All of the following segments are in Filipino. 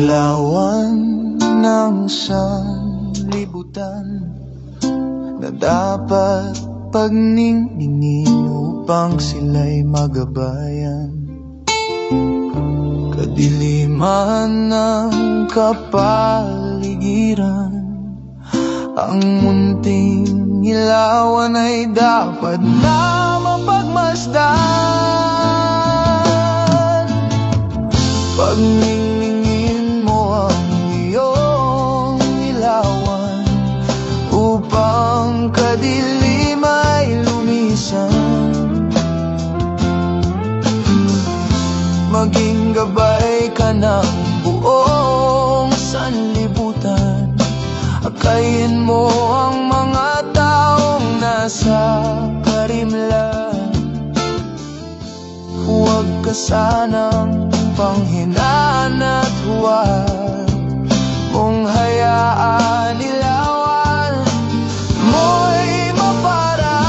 ilawan ng sanlibutan na dapat pagningning upang sila'y magabayan. Kadiliman ng kapaligiran, ang munting ilawan ay dapat na mapagmasdan. Pagningin mo ang iyong ilawan upang kadilim ay lumisan. Maging gabay ka ng buong sanlibutan. Akayin mo ang mga taong nasa karimlan. Huwag ka sanang panghinaan at huwag mong hayaan ilawan mo'y maparang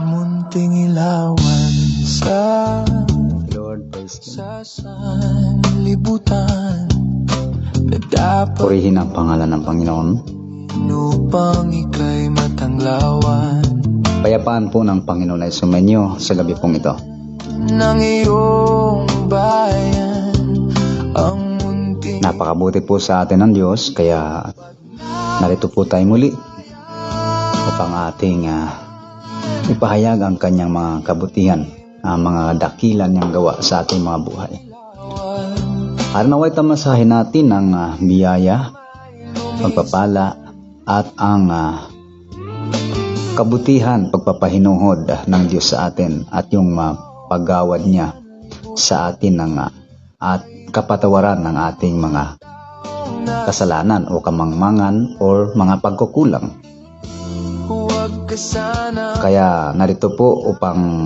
munting ilawan sa sanlibutan na dapat Purihin ang pangalan ng Panginoon. upang ika'y matanglawan Payapaan po ng Panginoon ay sumenyo sa gabi pong ito. ng iyong bayan. Ang munting Napakabuti po sa atin ng Diyos, kaya narito po tayo muli upang ating ipahayag ang kanyang mga kabutihan, ang mga dakilan niyang gawa sa ating mga buhay. Para naway tamasahin natin ang biyaya, pagpapala at ang kabutihan, pagpapahinuhod ng Diyos sa atin at yung paggawad niya sa atin at kapatawaran ng ating mga kasalanan o kamangmangan o mga pagkukulang. huwag ka sana Kaya narito po upang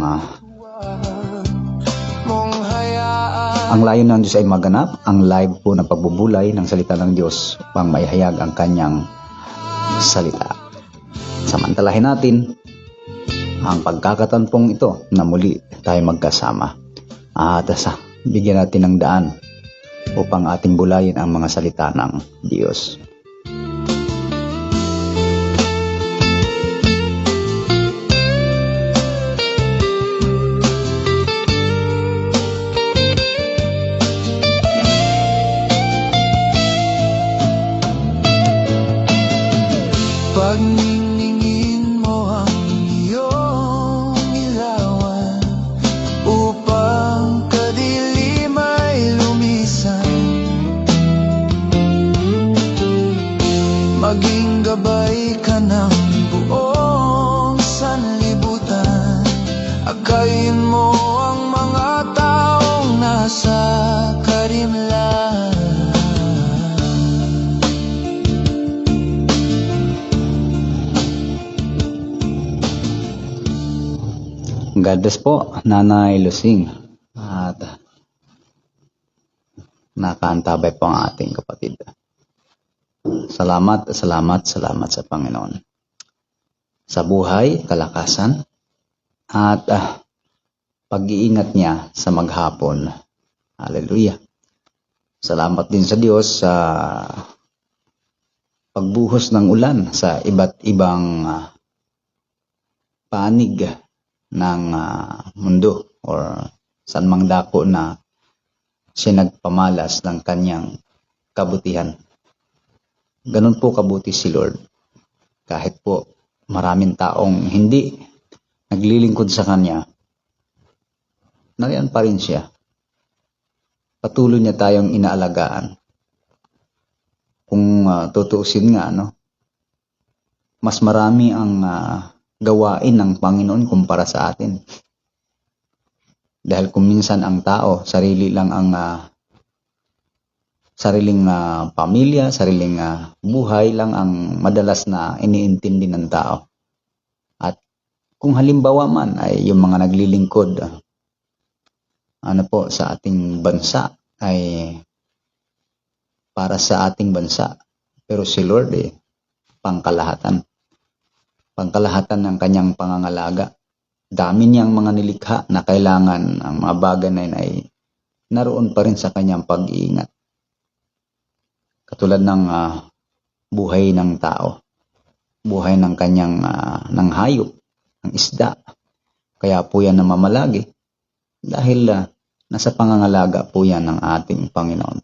mong hayaan ang layon ng Diyos ay maganap, ang live po na pagbubulay ng salita ng Diyos upang maihayag ang kanyang salita. Samantalahin natin ang pagkakatanpong ito na muli tayo magkasama. At bigyan natin ng daan upang ating bulayin ang mga salita ng Diyos. Pagningin mo ang iyong ilawan upang kadilim ay lumisan. Maging gabay ka ng buong sanlibutan. Akayin mo ang mga taong nasa karimlan. God bless po, Nanay Lusing. At nakaantabay po ang ating kapatid. Salamat sa Panginoon. Sa buhay, kalakasan, at pag-iingat niya sa maghapon. Hallelujah. Salamat din sa Diyos sa pagbuhos ng ulan sa iba't ibang panig ng mundo or saan mang dako na siya nagpamalas ng kanyang kabutihan. Ganun po kabuti si Lord. Kahit po maraming taong hindi naglilingkod sa kanya, nariyan pa rin siya. Patuloy niya tayong inaalagaan. Kung tutuusin nga, mas marami ang gawain ng Panginoon kumpara sa atin. Dahil kung minsan ang tao, sariling pamilya, sariling buhay lang ang madalas na iniintindi ng tao. At kung halimbawa man ay yung mga naglilingkod sa ating bansa ay para sa ating bansa. Pero si Lord pangkalahatan ng kanyang pangangalaga. Dami niyang mga nilikha na kailangan ang mga bagay na yun ay naroon pa rin sa kanyang pag-iingat. Katulad ng buhay ng tao, buhay ng kanyang ng hayop, ng isda. Kaya po yan namamalagi dahil nasa pangangalaga po yan ng ating Panginoon.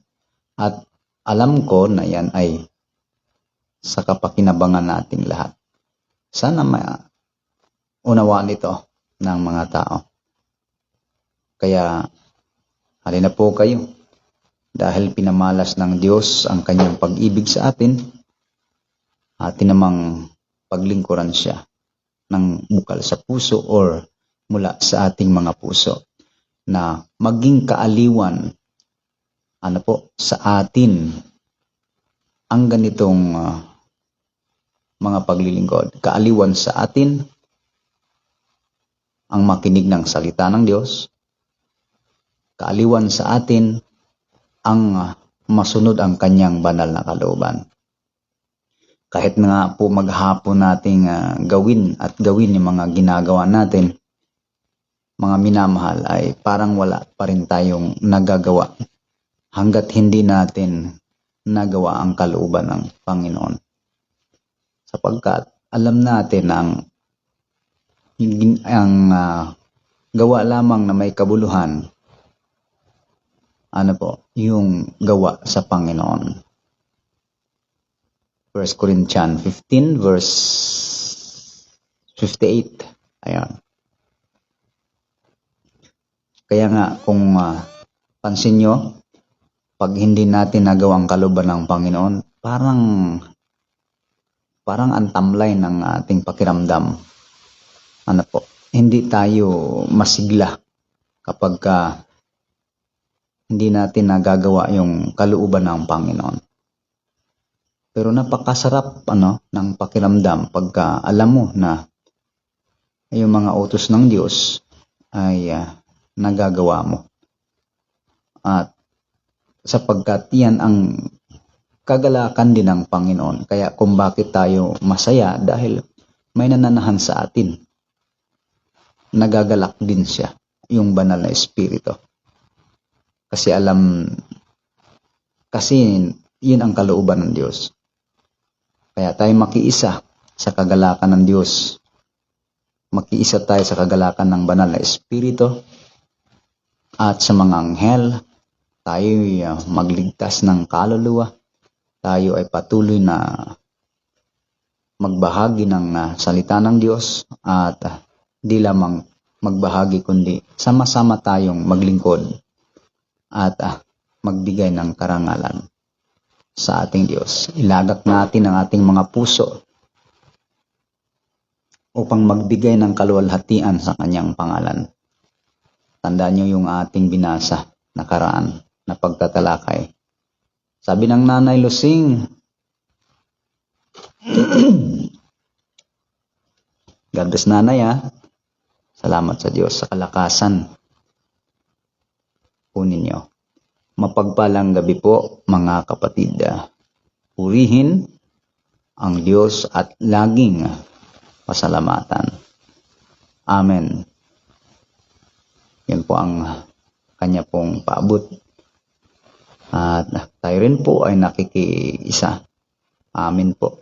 At alam ko na yan ay sa kapakinabangan nating lahat. Sana maunawaan ito ng mga tao. Kaya halina po kayo, dahil pinamalas ng Diyos ang kanyang pag-ibig sa atin, atin namang paglingkuran siya ng bukal sa puso or mula sa ating mga puso na maging kaaliwan sa atin ang ganitong mga paglilingkod. Kaaliwan sa atin ang makinig ng salita ng Diyos. Kaaliwan sa atin ang masunod ang kanyang banal na kalooban. Kahit nga po maghapon nating gawin yung mga ginagawa natin, mga minamahal, ay parang wala pa rin tayong nagagawa hanggat hindi natin nagawa ang kalooban ng Panginoon. Sapagkat alam natin ang gawa lamang na may kabuluhan, yung gawa sa Panginoon. 1 Corinthians 15 verse 58. Ayan. Kaya nga kung pansin nyo, pag hindi natin nagawa ang kalooban ng Panginoon, parang ang tamlay ng ating pakiramdam. Hindi tayo masigla kapag hindi natin nagagawa yung kalooban ng Panginoon. Pero napakasarap ng pakiramdam pagka alam mo na yung mga utos ng Diyos ay nagagawa mo. At sapagkat yan ang kagalakan din ng Panginoon. Kaya kung bakit tayo masaya, dahil may nananahan sa atin. Nagagalak din siya, yung banal na Espiritu. Kasi yun ang kalooban ng Diyos. Kaya tayo makiisa sa kagalakan ng Diyos. Makiisa tayo sa kagalakan ng banal na Espiritu. At sa mga anghel, tayo magligtas ng kaluluwa. Tayo ay patuloy na magbahagi ng salita ng Diyos. At di lamang magbahagi, kundi sama-sama tayong maglingkod at magbigay ng karangalan sa ating Diyos. Ilagak natin ang ating mga puso upang magbigay ng kaluwalhatian sa kanyang pangalan. Tandaan nyo yung ating binasa nakaraan na pagtatalakay. Sabi ng Nanay Lusing, God bless Nanay Salamat sa Diyos sa kalakasan po ninyo. Mapagpalang gabi po mga kapatid. Purihin ang Diyos at laging pasalamatan. Amen. Yan po ang kanya pong paabot. At tayo rin po ay nakikiisa. Amen po.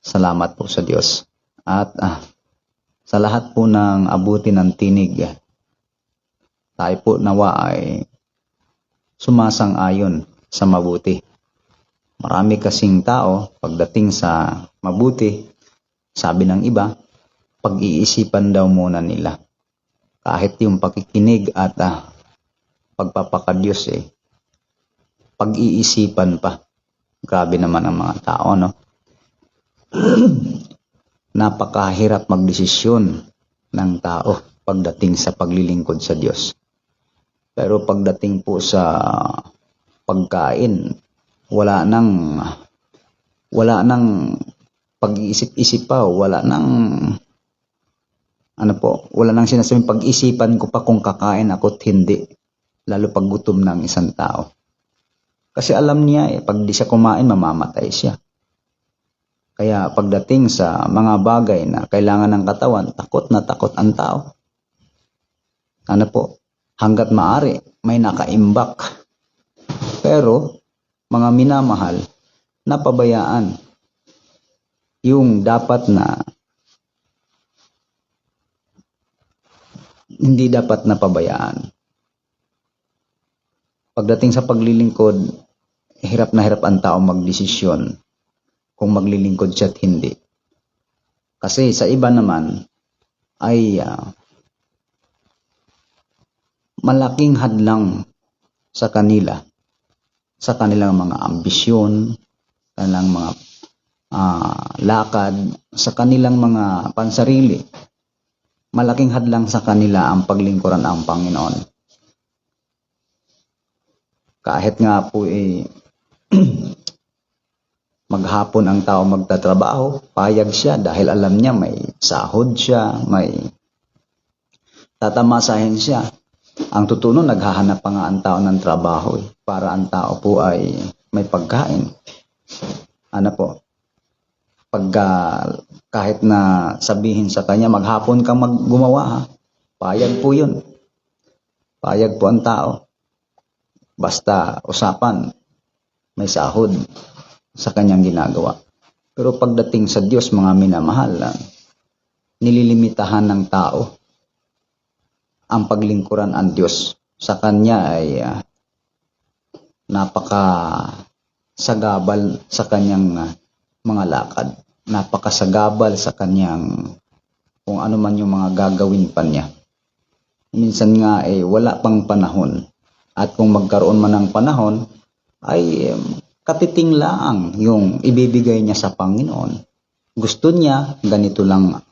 Salamat po sa Diyos. At sa lahat po ng abuti ng tinig, tayo po nawa ay sumasang-ayon sa mabuti. Marami kasing tao, pagdating sa mabuti, sabi ng iba, pag-iisipan daw muna nila. Kahit yung pakikinig at pagpapakadyos pag-iisipan pa. Grabe naman ang mga tao, no? Napakahirap magdesisyon ng tao pagdating sa paglilingkod sa Diyos. Pero pagdating po sa pagkain, wala nang pag-iisip-isip pa, wala nang sinasabing pag-isipan ko pa kung kakain ako at hindi, lalo pag gutom ng isang tao. Kasi alam niya pag di siya kumain, mamamatay siya. Kaya pagdating sa mga bagay na kailangan ng katawan, takot na takot ang tao. hanggat maaari may nakaimbak. Pero mga minamahal, napabayaan yung dapat na hindi dapat napabayaan. Pagdating sa paglilingkod, hirap na hirap ang tao magdesisyon kung maglilingkod siya at hindi. Kasi sa iba naman ay malaking hadlang sa kanila, sa kanilang mga ambisyon, kanilang mga lakad, sa kanilang mga pansarili. Malaking hadlang sa kanila ang paglingkuran ang Panginoon. Kahit nga po maghapon ang tao magtatrabaho, payag siya dahil alam niya may sahod siya, may tatamasahin siya. Ang totoo naghahanap pa nga ang tao ng trabaho para ang tao po ay may pagkain. Ano po? Kahit na sabihin sa kanya, maghapon kang gumawa ha, payag po yun. Payag po ang tao. Basta usapan, may sahod sa kanyang ginagawa. Pero pagdating sa Diyos, mga minamahal, nililimitahan ng tao ang paglingkuran ang Diyos. Sa kanya ay napakasagabal sa kanyang mga lakad. Napakasagabal sa kanyang kung ano man yung mga gagawin pa niya. Minsan nga wala pang panahon. At kung magkaroon man ng panahon, ay katiting lang yung ibibigay niya sa Panginoon. Gusto niya, ganito lang.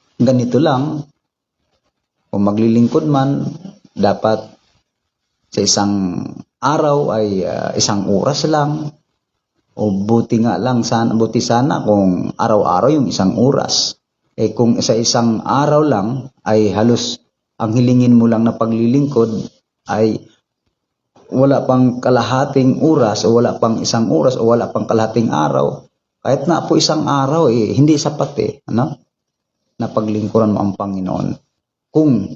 Kung maglilingkod man, dapat sa isang araw ay isang oras lang. O buti sana kung araw-araw yung isang oras. Kung sa isang araw lang ay halos ang hilingin mo lang na paglilingkod ay wala pang kalahating oras o wala pang isang oras o wala pang kalahating araw. Kahit na po isang araw hindi sapat na paglingkuran mo ang Panginoon. Kung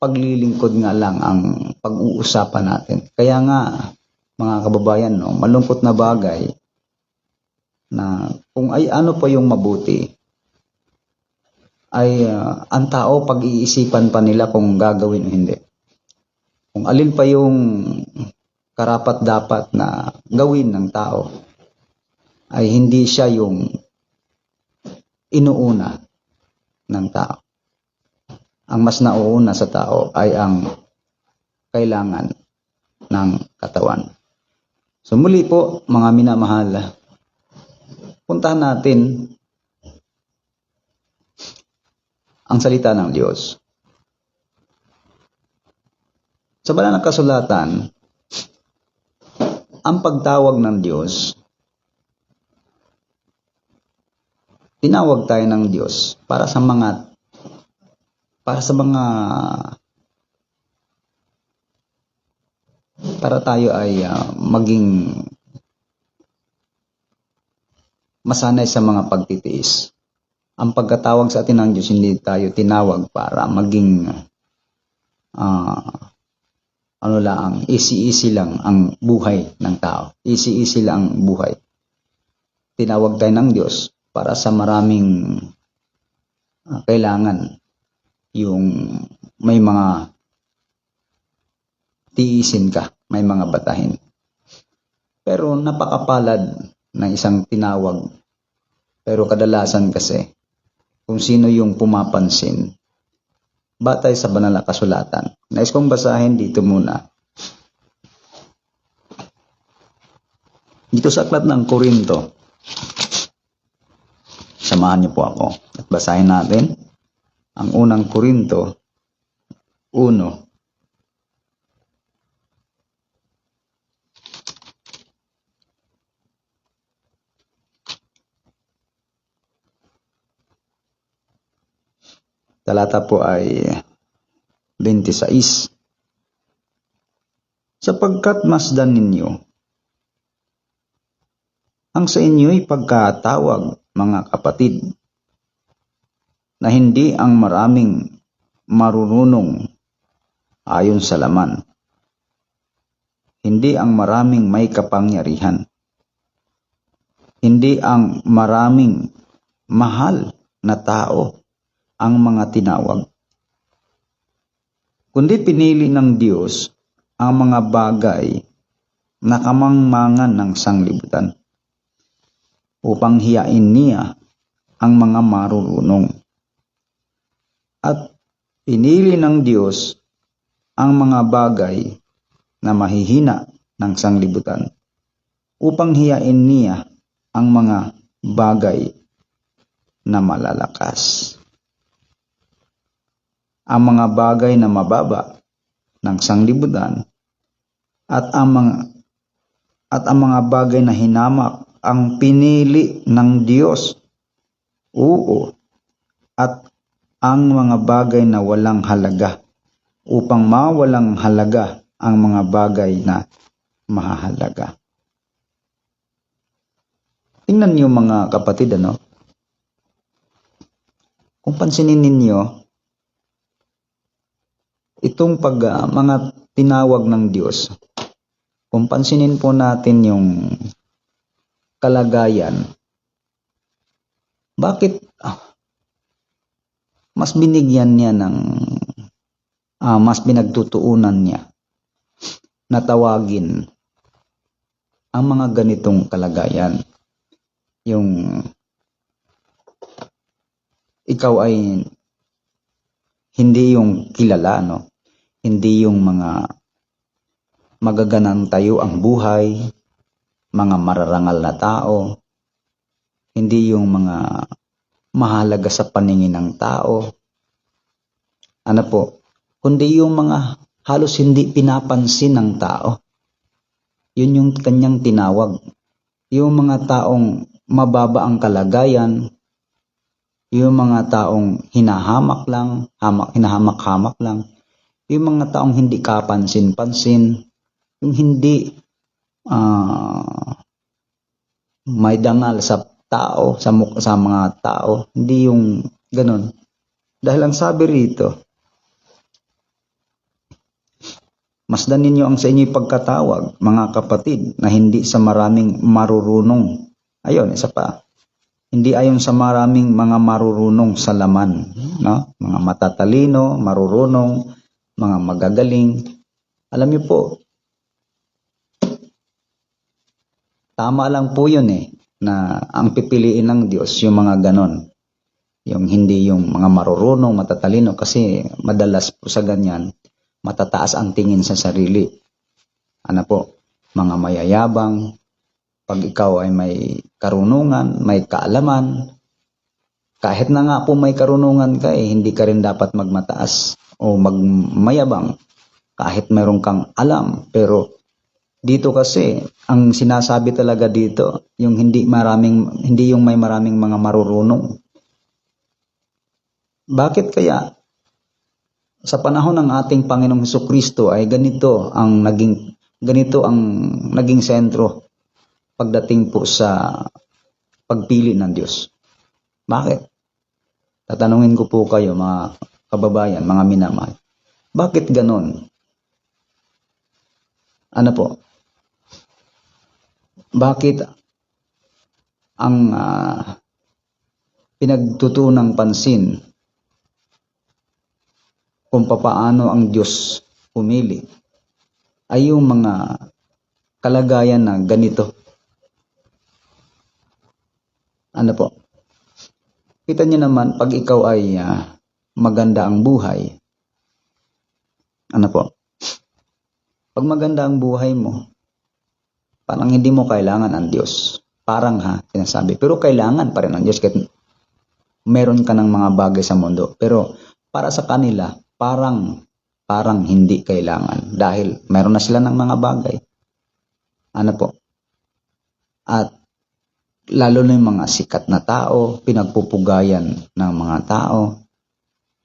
paglilingkod nga lang ang pag-uusapan natin. Kaya nga mga kababayan, malungkot na bagay na kung ay ano pa yung mabuti ay ang tao pag-iisipan pa nila kung gagawin o hindi. Kung alin pa yung karapat-dapat na gawin ng tao ay hindi siya yung inuuna ng tao. Ang mas nauuna sa tao ay ang kailangan ng katawan. So muli po mga minamahal, puntahan natin ang salita ng Diyos. Sa banal na kasulatan, ang pagtawag ng Diyos, tinawag tayo ng Diyos para tayo ay maging masanay sa mga pagtitiis. Ang pagkatawag sa atin ng Diyos, hindi tayo tinawag para maging easy lang ang buhay ng tao. Easy lang ang buhay. Tinawag tayo ng Diyos para sa maraming kailangan. Yung may mga tiisin ka, may mga batahin. Pero napakapalad ng isang tinawag. Pero kadalasan kasi, kung sino yung pumapansin, batay sa banal na kasulatan. Nais kong basahin dito muna. Dito sa aklat ng Korinto, samahan niyo po ako at basahin natin ang unang Korinto 1. Talata po ay 26. Sapagkat masdan ninyo ang sa inyo'y pagkatawag, mga kapatid, na hindi ang maraming marununong ayon sa laman, hindi ang maraming may kapangyarihan, hindi ang maraming mahal na tao ang mga tinawag, kundi pinili ng Diyos ang mga bagay na kamangmangan ng sanglibutan upang hiyain niya ang mga marurunong. At pinili ng Diyos ang mga bagay na mahihina ng sanglibutan upang hiyain niya ang mga bagay na malalakas. Ang mga bagay na mababa ng sanglibutan at ang mga bagay na hinamak ang pinili ng Diyos. Oo, at ang mga bagay na walang halaga upang mawalang halaga ang mga bagay na mahalaga. Tingnan niyo mga kapatid, kung pansinin ninyo, itong mga tinawag ng Diyos, kung pansinin po natin yung kalagayan, bakit mas binigyan niya mas pinagtutuunan niya na tawagin ang mga ganitong kalagayan? Yung ikaw ay hindi yung kilala, hindi yung mga magaganang tayo ang buhay, mga mararangal na tao, hindi yung mga mahalaga sa paningin ng tao, kundi yung mga halos hindi pinapansin ng tao. Yun yung kanyang tinawag. Yung mga taong mababa ang kalagayan, yung mga taong hinahamak lang, hinahamak-hamak lang, yung mga taong hindi kapansin-pansin, yung hindi may dangal sa tao, sa mga tao, hindi yung ganun. Dahil ang sabi rito, masdan ninyo ang sa inyo'y pagkatawag, mga kapatid, na hindi sa maraming marurunong. Ayun, isa pa. Hindi ayon sa maraming mga marurunong sa laman, mga matatalino, marurunong, mga magagaling. Alam niyo po, tama lang po yun na ang pipiliin ng Diyos yung mga ganon. Yung hindi yung mga marurunong, matatalino, kasi madalas po sa ganyan, matataas ang tingin sa sarili. Mga mayayabang, pag ikaw ay may karunungan, may kaalaman, kahit na nga po may karunungan ka, hindi ka rin dapat magmataas o magmayabang kahit mayroon kang alam. Pero dito kasi, ang sinasabi talaga dito, yung hindi yung may maraming mga marurunong. Bakit kaya sa panahon ng ating Panginoong Hesukristo ay ganito ang naging sentro pagdating po sa pagpili ng Diyos? Bakit? Tatanungin ko po kayo, mga kababayan, mga minamahal. Bakit ganon? Bakit ang pinagtutunang pansin kung papaano ang Diyos pumili ay yung mga kalagayan na ganito? Kita niyo naman, pag ikaw ay maganda ang buhay, pag maganda ang buhay mo, parang hindi mo kailangan ang Diyos. Parang sinasabi. Pero kailangan pa rin ang Diyos kahit meron ka ng mga bagay sa mundo. Pero para sa kanila, parang hindi kailangan. Dahil meron na sila ng mga bagay. At lalo na yung mga sikat na tao, pinagpupugayan ng mga tao,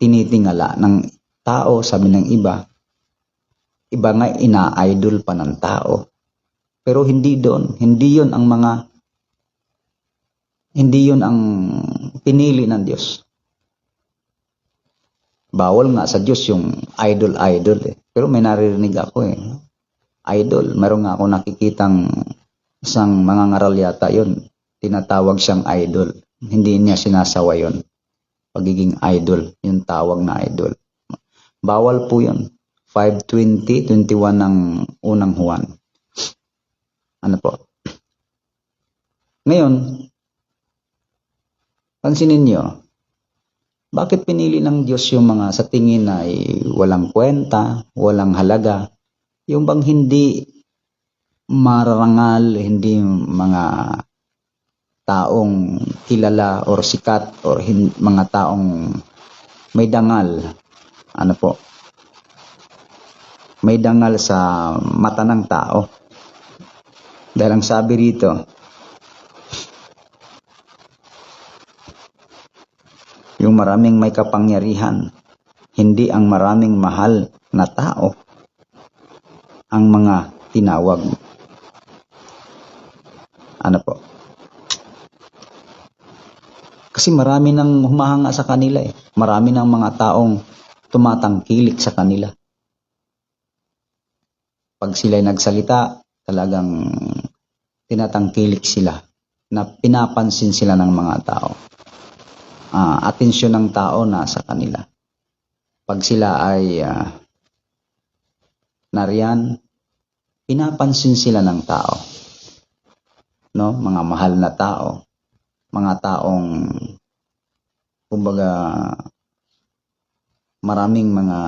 tinitingala ng tao, sabi ng iba nga ina-idol pa ng tao. Pero hindi yun ang pinili ng Diyos. Bawal nga sa Diyos yung idol. Pero may naririnig ako idol. Meron nga ako nakikitang isang mangangaral yata yun. Tinatawag siyang idol. Hindi niya sinasawa yun. Pagiging idol, yung tawag na idol. Bawal po yun. 5:20:21 ng unang Juan. Ano po? Ngayon, pansinin nyo, bakit pinili ng Diyos yung mga sa tingin ay walang kwenta, walang halaga, yung bang hindi mararangal, hindi mga taong kilala or sikat or mga taong may dangal, ano po, may dangal sa mata ng tao. Dahil ang sabi rito, yung maraming may kapangyarihan, hindi ang maraming mahal na tao ang mga tinawag. Ano po? Kasi marami nang humahanga sa kanila eh. Marami ng mga taong tumatangkilik sa kanila. Pag sila'y nagsalita, talagang tinatangkilik sila na pinapansin sila ng mga tao. Atensyon ng tao nasa kanila. Pag sila ay nariyan, pinapansin sila ng tao. No? Mga mahal na tao. Mga taong, kumbaga, maraming mga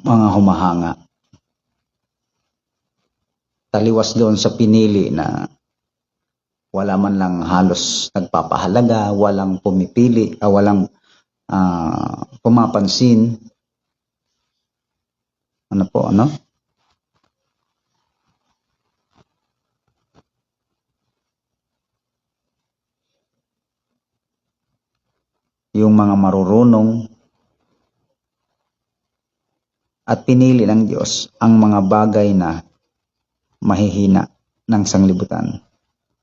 humahanga. Taliwas doon sa pinili na wala man lang halos nagpapahalaga, walang pumipili, walang pumapansin. Ano po, ano? Yung mga marurunong at pinili ng Diyos ang mga bagay na mahihina ng sanglibutan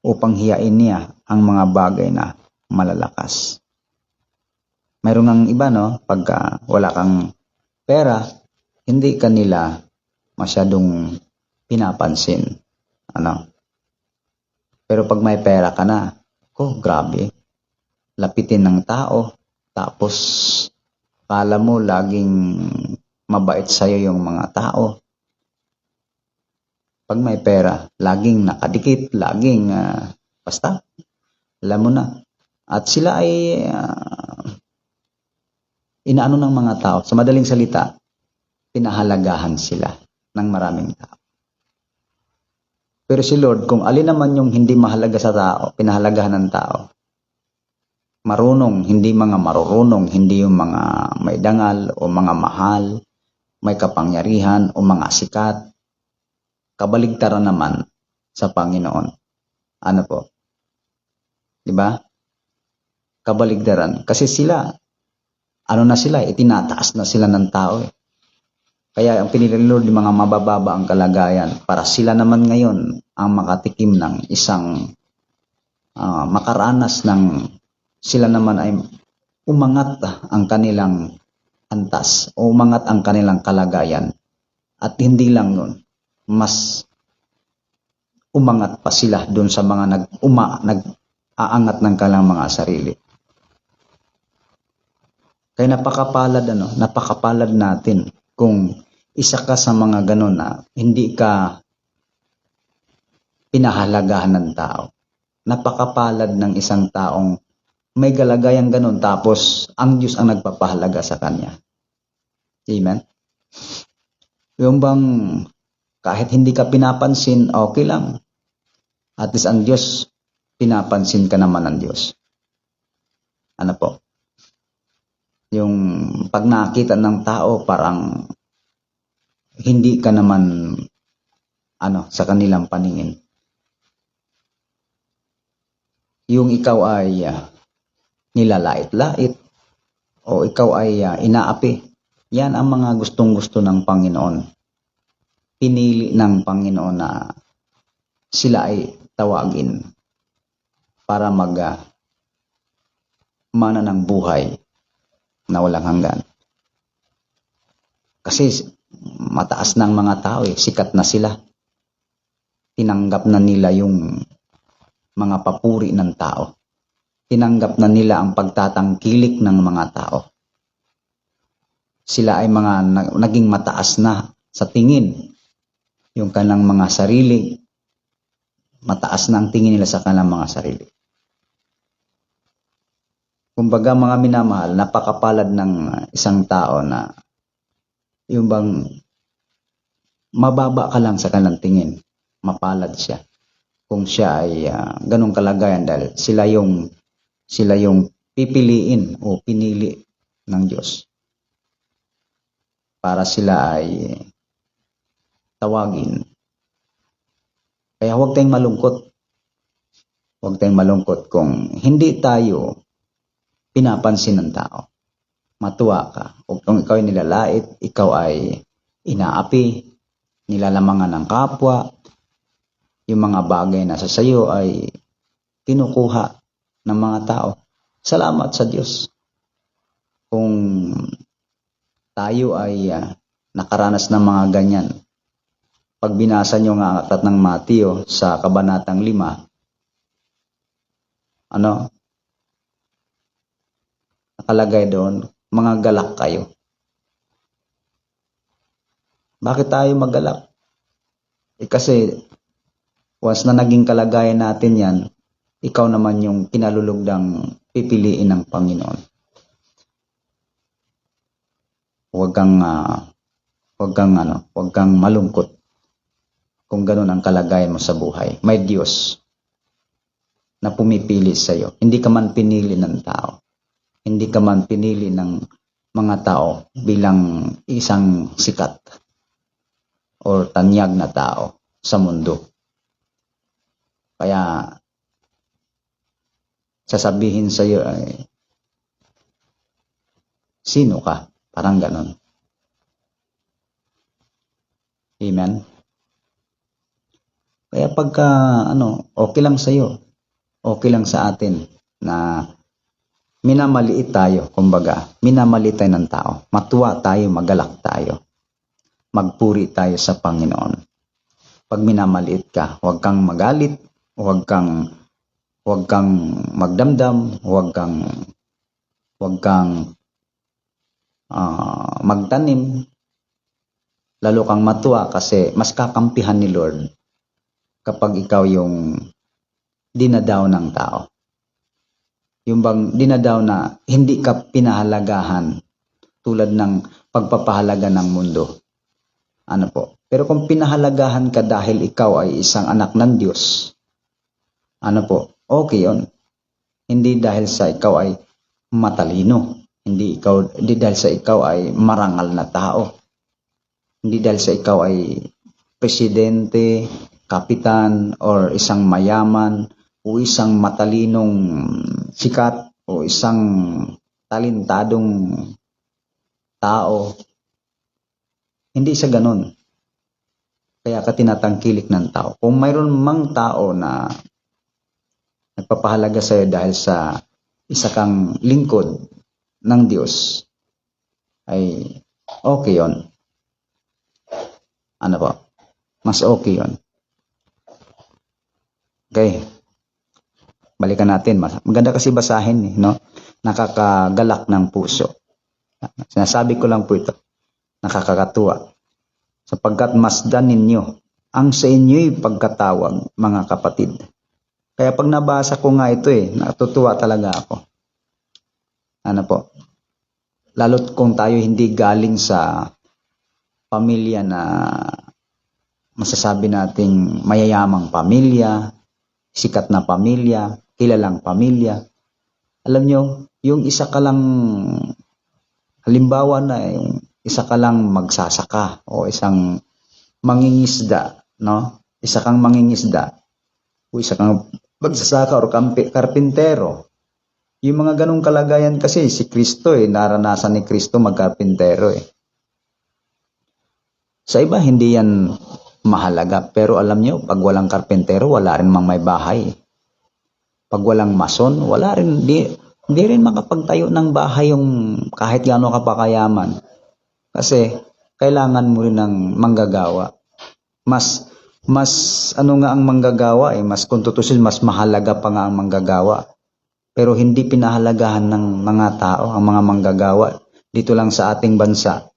upang hiyain niya ang mga bagay na malalakas. Mayroon ng iba, no? Pagka wala kang pera, hindi kanila masyadong pinapansin. Ano? Pero pag may pera ka na, grabe. Lapitin ng tao, tapos kala mo laging mabait sa'yo yung mga tao. Pag may pera, laging nakadikit, laging basta, alam mo na. At sila ay inaano ng mga tao. Sa madaling salita, pinahalagahan sila ng maraming tao. Pero si Lord, kung alin naman yung hindi mahalaga sa tao, pinahalagahan ng tao, marunong, hindi mga marurunong, hindi yung mga may dangal o mga mahal, may kapangyarihan o mga sikat, kabaligtaran naman sa Panginoon. Ano po? Diba? Kabaligtaran. Kasi sila, itinataas na sila ng tao eh. Kaya ang pinili ni Lord, yung mga mabababa ang kalagayan para sila naman ngayon ang makatikim ng isang makaranas ng sila naman ay umangat ang kanilang antas o umangat ang kanilang kalagayan. At hindi lang nun, mas umangat pa sila dun sa mga nag-aangat ng kanilang mga sarili. Kaya napakapalad natin kung isa ka sa mga ganun na hindi ka pinahalagahan ng tao. Napakapalad ng isang taong may kalagayang ganun tapos ang Diyos ang nagpapahalaga sa kanya. Amen? Yung bang kahit hindi ka pinapansin, okay lang. At least ang Diyos, pinapansin ka naman ng Diyos. Ano po? Yung pag nakita ng tao, parang hindi ka naman sa kanilang paningin. Yung ikaw ay nilalait-lait o ikaw ay inaapi. Yan ang mga gustong-gusto ng Panginoon. Pinili ng Panginoon na sila ay tawagin para mana ng buhay na walang hanggan. Kasi mataas ng mga tao sikat na sila. Tinanggap na nila yung mga papuri ng tao. Tinanggap na nila ang pagtatangkilik ng mga tao. Sila ay mga naging mataas na sa tingin. Yung kanilang mga sarili, mataas na ang tingin nila sa kanilang mga sarili. Kumbaga mga minamahal, napakapalad ng isang tao na yung bang mababa ka lang sa kanilang tingin, mapalad siya. Kung siya ay ganong kalagayan dahil sila yung pipiliin o pinili ng Diyos para sila ay tawagin. Kaya huwag tayong malungkot. Huwag tayong malungkot kung hindi tayo pinapansin ng tao. Matuwa ka. Kung ikaw ay nilalait, ikaw ay inaapi, nilalamangan ng kapwa, yung mga bagay na sa sayo ay kinukuha ng mga tao. Salamat sa Diyos. Kung tayo ay nakaranas ng mga ganyan, pag binasa nyo nga ang aklat ng Mateo sa kabanatang 5, nakalagay doon, mga galak kayo. Bakit tayo maggalak? Kasi once na naging kalagayan natin yan, ikaw naman yung kinalulugdang pipiliin ng Panginoon. Huwag kang malungkot kung ganun ang kalagayan mo sa buhay. May Diyos na pumipili sa iyo. Hindi ka man pinili ng tao. Hindi ka man pinili ng mga tao bilang isang sikat o tanyag na tao sa mundo. Kaya sasabihin sa iyo ay sino ka? Parang ganon. Amen. Kaya pagka okay lang sa iyo, okay lang sa atin na minamaliit tayo, kumbaga, minamaliit tayo ng tao. Matuwa tayo, magalak tayo. Magpuri tayo sa Panginoon. Pag minamaliit ka, huwag kang magalit, huwag kang magdamdam, huwag kang magtanim. Lalo kang matuwa kasi mas kakampihan ni Lord kapag ikaw yung dinadaw ng tao. Yung bang dinadaw na hindi ka pinahalagahan tulad ng pagpapahalaga ng mundo. Pero kung pinahalagahan ka dahil ikaw ay isang anak ng Diyos, okay yun. Hindi dahil sa ikaw ay matalino. Hindi dahil sa ikaw ay marangal na tao. Hindi dahil sa ikaw ay presidente, kapitan, or isang mayaman, o isang matalinong sikat, o isang talentadong tao. Hindi sa ganun. Kaya ka tinatangkilik ng tao. Kung mayroon mang tao na nagpapahalaga sa iyo dahil sa isa kang lingkod ng Diyos, ay okay yun. Mas okay yun. Okay. Balikan natin. Maganda kasi basahin, no? Nakakagalak ng puso. Sinasabi ko lang po ito. Nakakatuwa. Sapagkat masdan ninyo ang sa inyo'y pagkatawag, mga kapatid. Kaya pag nabasa ko nga ito, natutuwa talaga ako. Lalo't kung tayo hindi galing sa pamilya na masasabi nating mayayamang pamilya, sikat na pamilya, kilalang pamilya. Alam nyo, yung isa ka lang, halimbawa na yung isa ka lang magsasaka o isang mangingisda, no? Isa kang mangingisda o isa kang magsasaka o karpintero. Yung mga ganong kalagayan kasi si Kristo naranasan ni Kristo magkarpintero Sa iba hindi yan mahalaga, pero alam nyo, pag walang karpintero, wala rin mang may bahay. Pag walang mason, wala rin, hindi rin makapagtayo ng bahay yung kahit gaano ka pa kayaman. Kasi kailangan mo rin ng manggagawa. Mas ano nga ang manggagawa mas kung tutusin, mas mahalaga pa nga ang manggagawa. Pero hindi pinahalagahan ng mga tao, ang mga manggagawa dito lang sa ating bansa.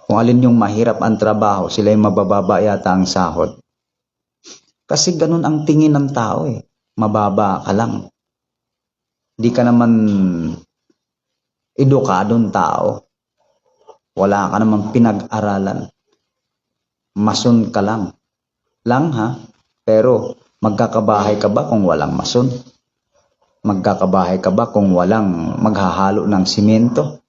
Kung alin yung mahirap ang trabaho, sila yung mabababa yata ang sahod. Kasi ganun ang tingin ng tao Mababa ka lang. Di ka naman edukadong tao. Wala ka naman pinag-aralan. Mason ka lang. Pero magkakabahay ka ba kung walang mason? Magkakabahay ka ba kung walang maghahalo ng simento?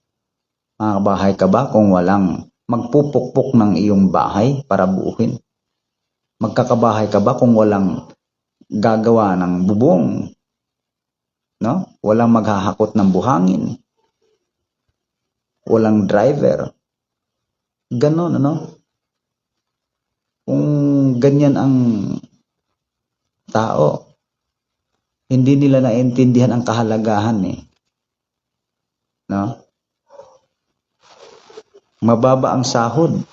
Magkakabahay ka ba kung walang magpupukpok ng iyong bahay para buuhin? Magkakabahay ka ba kung walang gagawa ng bubong? No? Walang maghahakot ng buhangin. Walang driver. Ganon, Kung ganyan ang tao, hindi nila naintindihan ang kahalagahan No? Mababa ang sahod.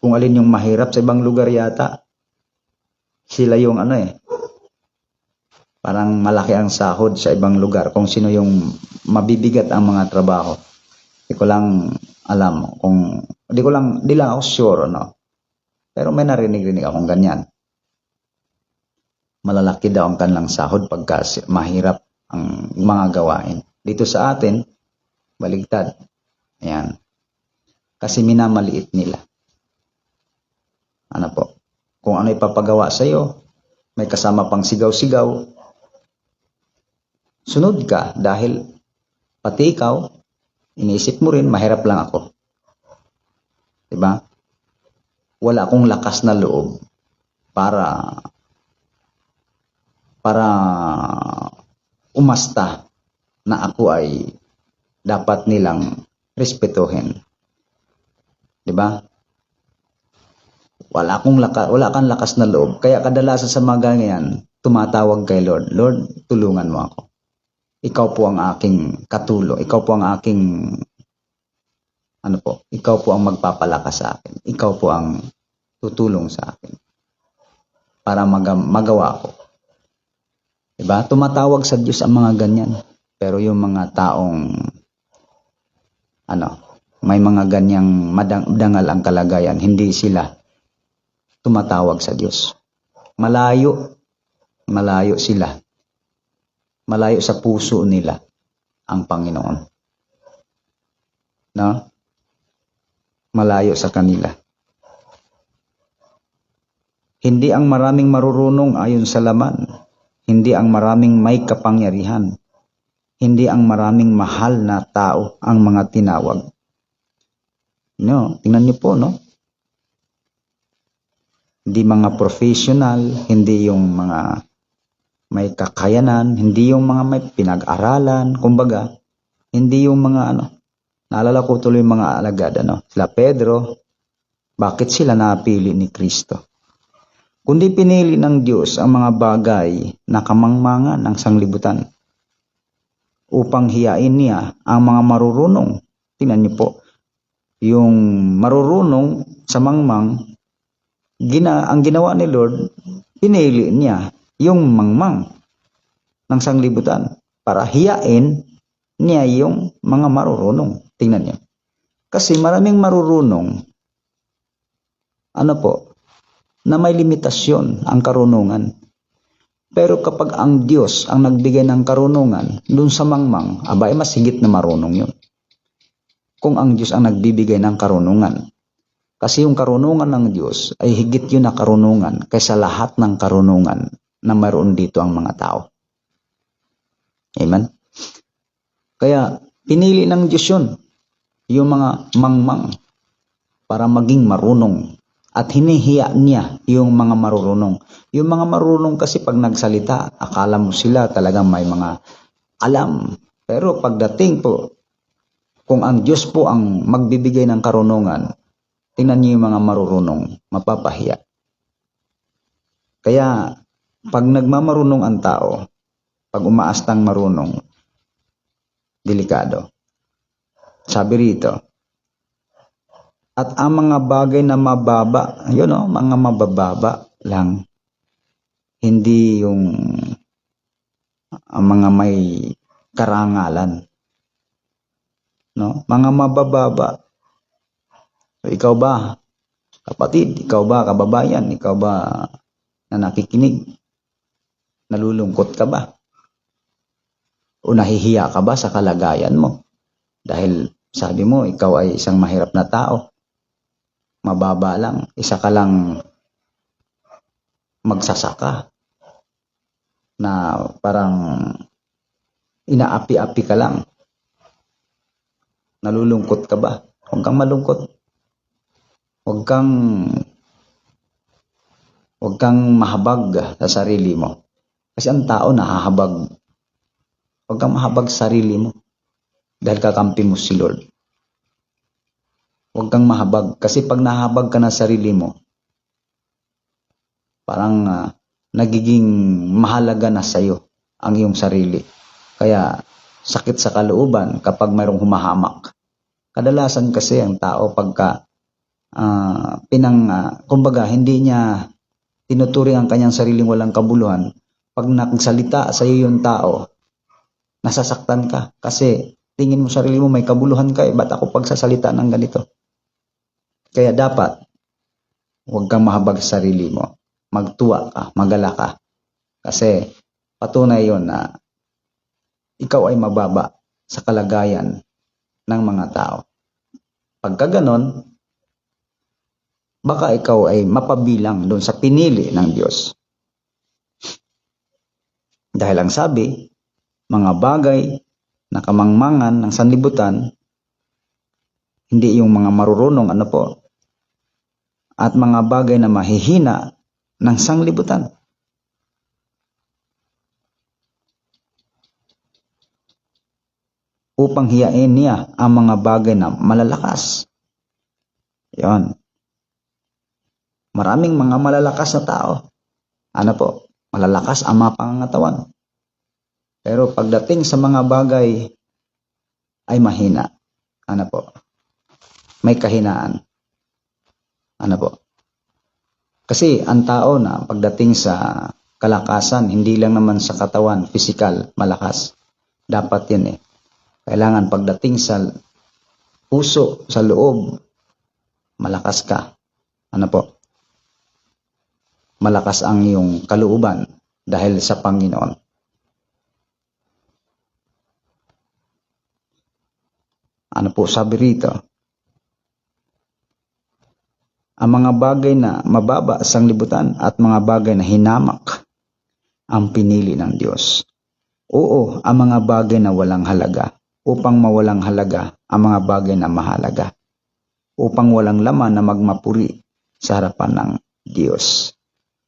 Kung alin yung mahirap sa ibang lugar yata, sila yung parang malaki ang sahod sa ibang lugar kung sino yung mabibigat ang mga trabaho. Hindi ko lang alam kung di lang ako sure Pero may narinig akong ganyan. Malalaki daw ang kanilang sahod pagka mahirap ang mga gawain. Dito sa atin, baligtad. Ayan. Kasi minamaliit nila. Kung ano ipapagawa sa iyo, may kasama pang sigaw-sigaw, sunod ka dahil pati ikaw, iniisip mo rin, mahirap lang ako. Diba? Wala akong lakas na loob para umasta na ako ay dapat nilang respetuhin. Diba? Wala kang lakas na loob. Kaya kadalasan sa mga ganyan, tumatawag kay Lord. Lord, tulungan mo ako. Ikaw po ang aking katulong. Ikaw po ang aking ikaw po ang magpapalakas sa akin. Ikaw po ang tutulong sa akin para magawa ko. Diba? Tumatawag sa Diyos ang mga ganyan. Pero yung mga taong may mga ganyang dangal ang kalagayan, hindi sila tumatawag sa Diyos. Malayo sila. Malayo sa puso nila ang Panginoon. No? Malayo sa kanila. Hindi ang maraming marurunong ayon sa laman. Hindi ang maraming may kapangyarihan. Hindi ang maraming mahal na tao ang mga tinawag. Tingnan niyo po, Hindi mga professional, hindi yung mga may kakayanan, hindi yung mga may pinag-aralan, kumbaga, hindi yung mga naalala ko tuloy yung mga alagad, sila Pedro, bakit sila napili ni Kristo? Kundi pinili ng Diyos ang mga bagay na kamangmangan ng sanglibutan upang hiyain niya ang mga marurunong. Tingnan niyo po, yung marurunong sa mangmang, ang ginawa ni Lord, pinili niya yung mangmang ng sanglibutan para hiyain niya yung mga marurunong. Tingnan niyo. Kasi maraming marurunong, na may limitasyon ang karunungan. Pero kapag ang Diyos ang nagbigay ng karunungan dun sa mangmang, mas higit na marunong yun. Kung ang Diyos ang nagbibigay ng karunungan. Kasi yung karunungan ng Diyos ay higit yun na karunungan kaysa lahat ng karunungan na mayroon dito ang mga tao. Amen? Kaya pinili ng Diyos yun, yung mga mangmang para maging marunong. At hinihiya niya yung mga marurunong. Yung mga marunong kasi pag nagsalita, akala mo sila talagang may mga alam. Pero pagdating po, kung ang Diyos po ang magbibigay ng karunungan, tingnan niyo yung mga marurunong, mapapahiya. Kaya, pag nagmamarunong ang tao, pag umaastang marunong, delikado. Sabi rito, At ang mga bagay na mababa, yun o, mga mabababa lang. Hindi yung ang mga may karangalan. No? Mga mabababa. So, ikaw ba, kapatid? Ikaw ba, kababayan? Ikaw ba na nakikinig? Nalulungkot ka ba? O nahihiya ka ba sa kalagayan mo? Dahil sabi mo, ikaw ay isang mahirap na tao. Mababa lang. Isa ka lang magsasaka. Na parang inaapi-api ka lang. Nalulungkot ka ba? Huwag kang malungkot. Huwag kang mahabag sa sarili mo. Kasi ang tao nahahabag. Huwag kang mahabag sa sarili mo. Dahil kakampi mo si Lord. Huwag kang mahabag. Kasi pag nahabag ka na sarili mo, parang nagiging mahalaga na sa'yo ang iyong sarili. Kaya sakit sa kalooban kapag mayroong humahamak. Kadalasan kasi ang tao pagka kumbaga hindi niya tinuturing ang kanyang sariling walang kabuluhan. Pag nagsalita sa iyo yung tao, nasasaktan ka. Kasi tingin mo sarili mo may kabuluhan ka, ba't ako pagsasalita ng ganito? Kaya dapat, huwag kang mahabag sa sarili mo. Magtuwa ka, magala ka. Kasi patunay yon na ikaw ay mababa sa kalagayan ng mga tao. Pagka ganon, baka ikaw ay mapabilang doon sa pinili ng Diyos. Dahil ang sabi, mga bagay na kamangmangan ng sanlibutan, hindi yung mga marurunong at mga bagay na mahihina ng sanglibutan. Upang hiyain niya ang mga bagay na malalakas. Yon. Maraming mga malalakas na tao. Malalakas ang mga pangangatawan. Pero pagdating sa mga bagay ay mahina. May kahinaan. Kasi ang tao na pagdating sa kalakasan, hindi lang naman sa katawan, physical, malakas. Dapat yan Kailangan pagdating sa puso, sa loob, malakas ka. Malakas ang iyong kalooban dahil sa Panginoon. Sabi rito? Ang mga bagay na mababa sa sanglibutan at mga bagay na hinamak ang pinili ng Diyos. Oo, ang mga bagay na walang halaga, upang mawalang halaga ang mga bagay na mahalaga, upang walang laman na magmapuri sa harapan ng Diyos.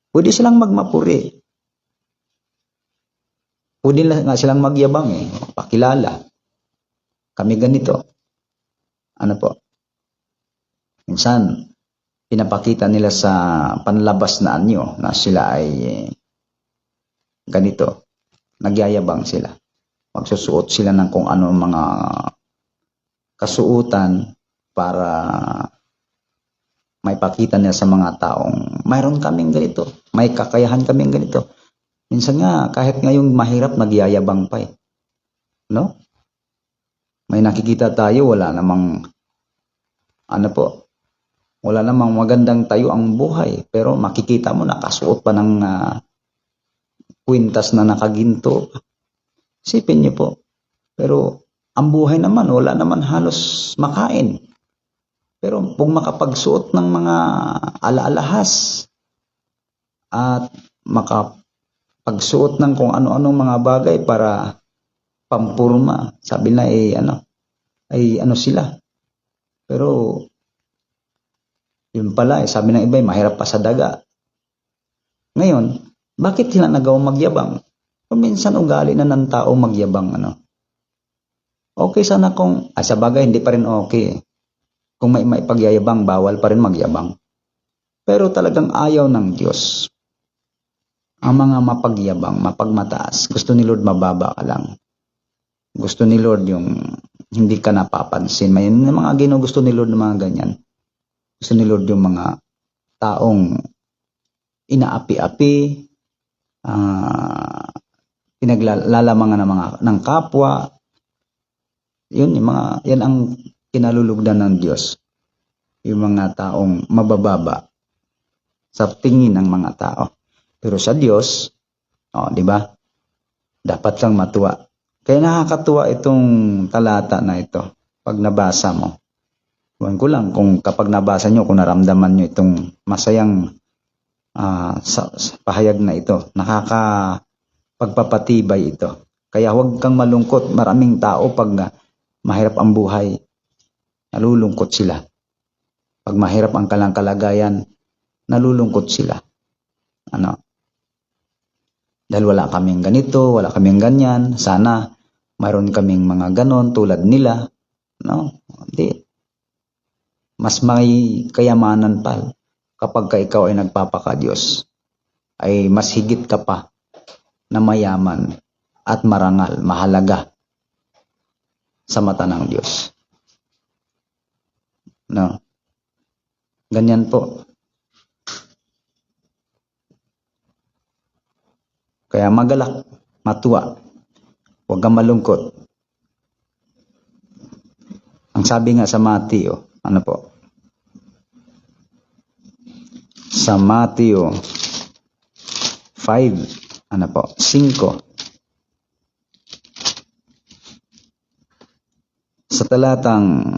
Pwede silang magmapuri. Pwede nga silang magyabang pakilala. Kami ganito. Minsan, pinapakita nila sa panlabas na anyo na sila ay ganito. Nagyayabang sila. Magsusuot sila ng kung ano mga kasuutan para may pakita nila sa mga taong mayroon kaming ganito, may kakayahan kaming ganito. Minsan nga, kahit ngayong mahirap, nagyayabang pa No? May nakikita tayo, wala namang wala namang magandang tayo ang buhay. Pero makikita mo, nakasuot pa ng kwintas na nakaginto. Isipin niyo po. Pero ang buhay naman, wala naman halos makain. Pero kung makapagsuot ng mga alaalahas at makapagsuot ng kung ano-ano mga bagay para pampurma, sabi na sila. Pero yun pala, sabi ng iba, mahirap pa sa daga. Ngayon, bakit sila nagawang magyabang? Minsan ugali na ng tao magyabang. Okay sana kung, sa bagay, hindi pa rin okay. Kung may pagyayabang, bawal pa rin magyabang. Pero talagang ayaw ng Diyos. Ang mga mapagyabang, mapagmataas, gusto ni Lord mababa ka lang. Gusto ni Lord yung hindi ka napapansin. May mga ginugusto ni Lord ng mga ganyan. Gusto ni Lord yung mga taong inaapi-api, pinaglalamangan ng kapwa. Yan ang kinalulugdan ng Diyos. Yung mga taong mabababa sa tingin ng mga tao. Pero sa Diyos, di ba? Dapat kang matuwa. Kaya nakakatuwa itong talata na ito pag nabasa mo. Huwag ko lang kung kapag nabasa nyo, kung naramdaman nyo itong masayang pahayag na ito, nakakapagpapatibay ito. Kaya huwag kang malungkot. Maraming tao pag mahirap ang buhay, nalulungkot sila. Pag mahirap ang kalagayan, nalulungkot sila. Dahil wala kaming ganito, wala kaming ganyan. Sana mayroon kaming mga ganon tulad nila. Hindi. Mas may kayamanan pa kapag ikaw ay nagpapaka-Diyos. Ay mas higit ka pa na mayaman at marangal, mahalaga sa mata ng Diyos. Ganyan po. Kaya magalak, matuwa. Huwag kang malungkot. Ang sabi nga sa Mateo, sa Mateo 5, 5. Sa talatang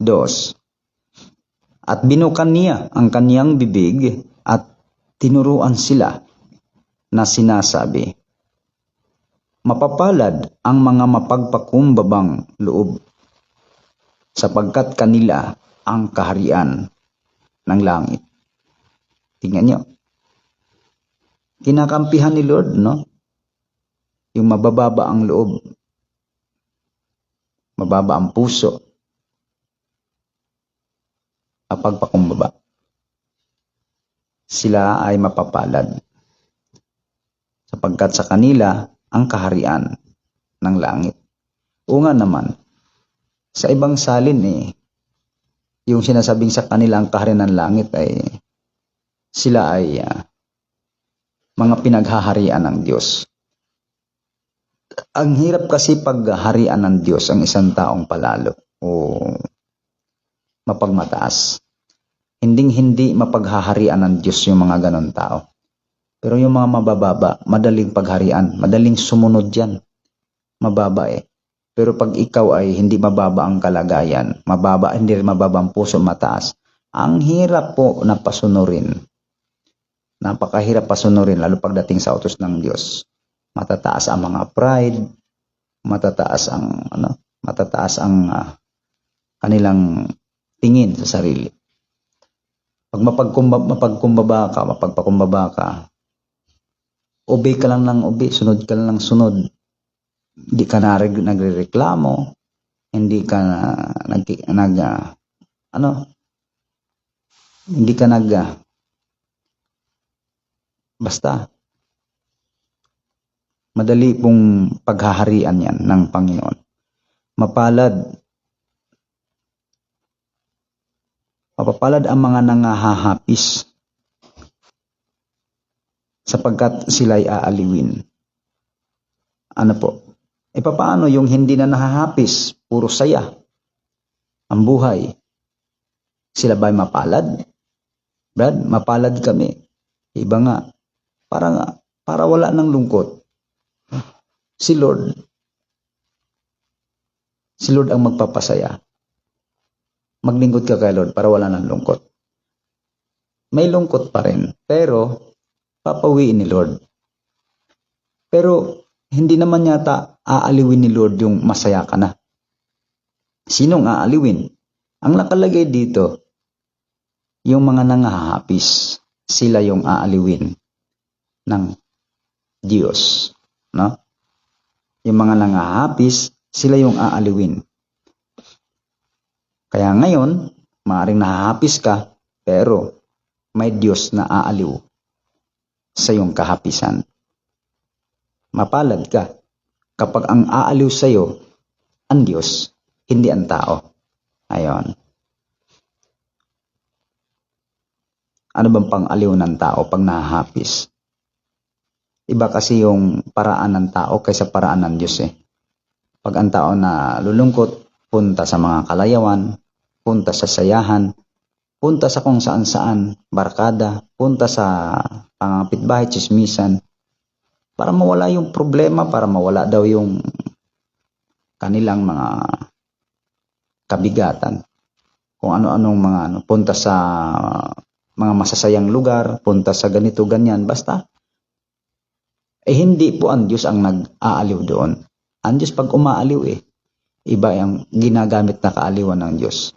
2. At binukan niya ang kaniyang bibig at tinuruan sila na sinasabi, mapapalad ang mga mapagpakumbabang loob, sapagkat kanila ang kaharian ng langit. Tingnan nyo. Kinakampihan ni Lord, yung mabababa ang loob, mababa ang puso, mapagpakumbaba. Sila ay mapapalad, sapagkat sa kanila ang kaharian ng langit. O nga naman, sa ibang salin yung sinasabing sa kanila ang kaharian ng langit ay sila ay mga pinaghaharian ng Diyos. Ang hirap kasi paghaharian ng Diyos ang isang taong palalo o mapagmataas. Hindi mapaghaharian ng Diyos yung mga ganon tao. Pero yung mga mabababa, madaling pagharian, madaling sumunod yan. Mababa Pero pag ikaw ay hindi mababa ang kalagayan, hindi mababa ang puso, mataas, ang hirap po na pasunurin. Napakahirap pasunurin, lalo pagdating sa utos ng Diyos. Matataas ang mga pride, matataas ang kanilang tingin sa sarili. Pag mapagpakumbaba ka, obey ka lang ng obey, sunod ka lang ng sunod. Hindi ka na nagrereklamo, hindi ka basta madali pong paghaharian yan ng Panginoon. Mapapalad ang mga nangahahapis, sapagkat sila'y aaliwin. Paano yung hindi na nahahapis, puro saya ang buhay? Sila ba'y mapalad? Brad, mapalad kami. Iba nga, para wala ng lungkot. Si Lord ang magpapasaya. Maglingkod ka kay Lord para wala ng lungkot. May lungkot pa rin, pero papawiin ni Lord. Pero hindi naman yata aaliwin ni Lord yung masaya ka na. Sinong aaliwin? Ang nakalagay dito, yung mga nangahapis, sila yung aaliwin ng Diyos. Yung mga nangahapis, sila yung aaliwin. Kaya ngayon, maaaring nahahapis ka, pero may Diyos na aaliw sa iyong kahapisan. Mapalad ka kapag ang aaliw sa iyo ang Diyos, hindi ang tao. Ayon. Ano bang pang-aliw ng tao pag nahahapis? Iba kasi yung paraan ng tao kaysa paraan ng Diyos eh. Pag ang tao na lulungkot, punta sa mga kalayawan, punta sa sayahan, punta sa kung saan-saan, barkada, punta sa pangapitbahay, chismisan, para mawala yung problema, para mawala daw yung kanilang mga kabigatan. Kung ano-anong mga punta sa mga masasayang lugar, punta sa ganito, ganyan, basta. Hindi po ang Diyos ang nag-aaliw doon. Ang Diyos pag umaaliw iba ang ginagamit na kaaliwan ng Diyos.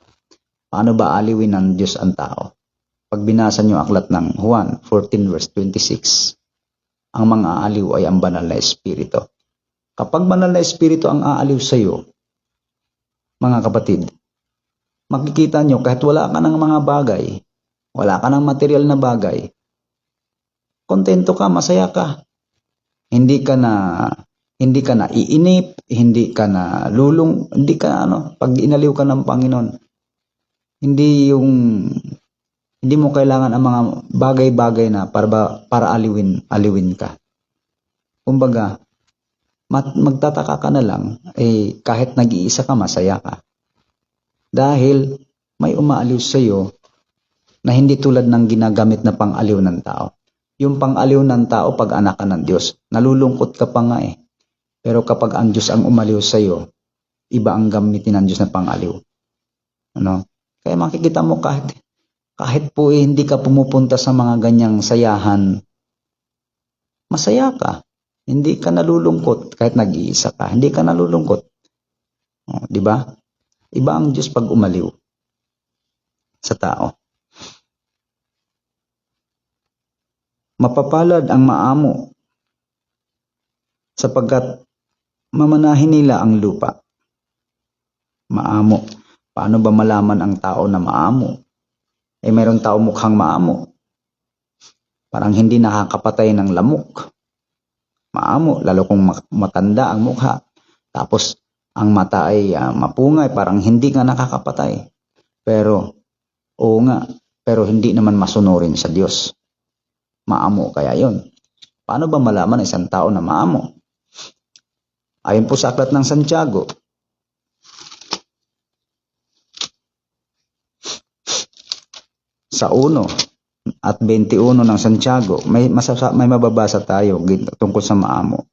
Paano ba aliwin ng Diyos ang tao? Pag binasa nyo aklat ng Juan 14 verse 26, ang mga aaliw ay ang banal na espiritu. Kapag banal na espiritu ang aaliw sa iyo, mga kapatid, makikita nyo kahit wala ka ng mga bagay, wala ka ng material na bagay, kontento ka, masaya ka. Hindi ka na iinip, hindi ka na hindi ka pag inaliw ka ng Panginoon. Hindi mo kailangan ang mga bagay-bagay na para aliwin ka. Kumbaga, magtataka ka na lang, kahit nag-iisa ka, masaya ka. Dahil may umaaliw sa iyo na hindi tulad ng ginagamit na pang-aliw ng tao. Yung pang-aliw ng tao pag anak ka ng Diyos, nalulungkot ka pa nga Pero kapag ang Diyos ang umaliw sa iyo, iba ang gamitin ng Diyos na pang-aliw. Kaya makikita mo kahit po hindi ka pumupunta sa mga ganyang sayahan, masaya ka. Hindi ka nalulungkot kahit nag-iisa ka. Hindi ka nalulungkot. Di ba? Iba ang Diyos pag umaliw sa tao. Mapapalad ang maamo sapagkat mamanahin nila ang lupa. Maamo. Paano ba malaman ang tao na maamo? Mayroon tao mukhang maamo. Parang hindi nakakapatay ng lamok. Maamo, lalo kung matanda ang mukha. Tapos ang mata ay mapungay, parang hindi nga nakakapatay. Pero, oo nga, pero hindi naman masunurin sa Diyos. Maamo kaya yon. Paano ba malaman isang tao na maamo? Ayon po sa aklat ng Santiago, sa 1 at 21 ng Santiago, may mababasa tayo tungkol sa maamo.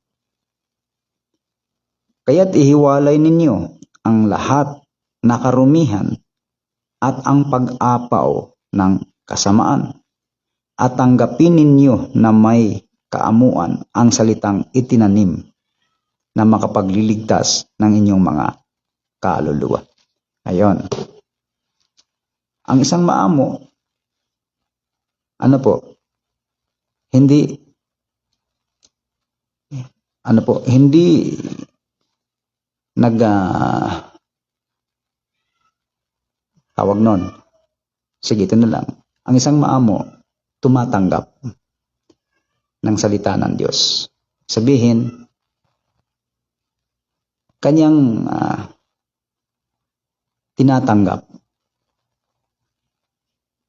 Kaya't ihiwalay ninyo ang lahat na karumihan at ang pag-apaw ng kasamaan. At tanggapin ninyo na may kaamuan ang salitang itinanim na makapagliligtas ng inyong mga kaluluwa. Ayon. Ang isang maamo, hindi tawag nun. Sige, ito na lang. Ang isang maamo, tumatanggap ng salita ng Diyos. Sabihin, kanyang tinatanggap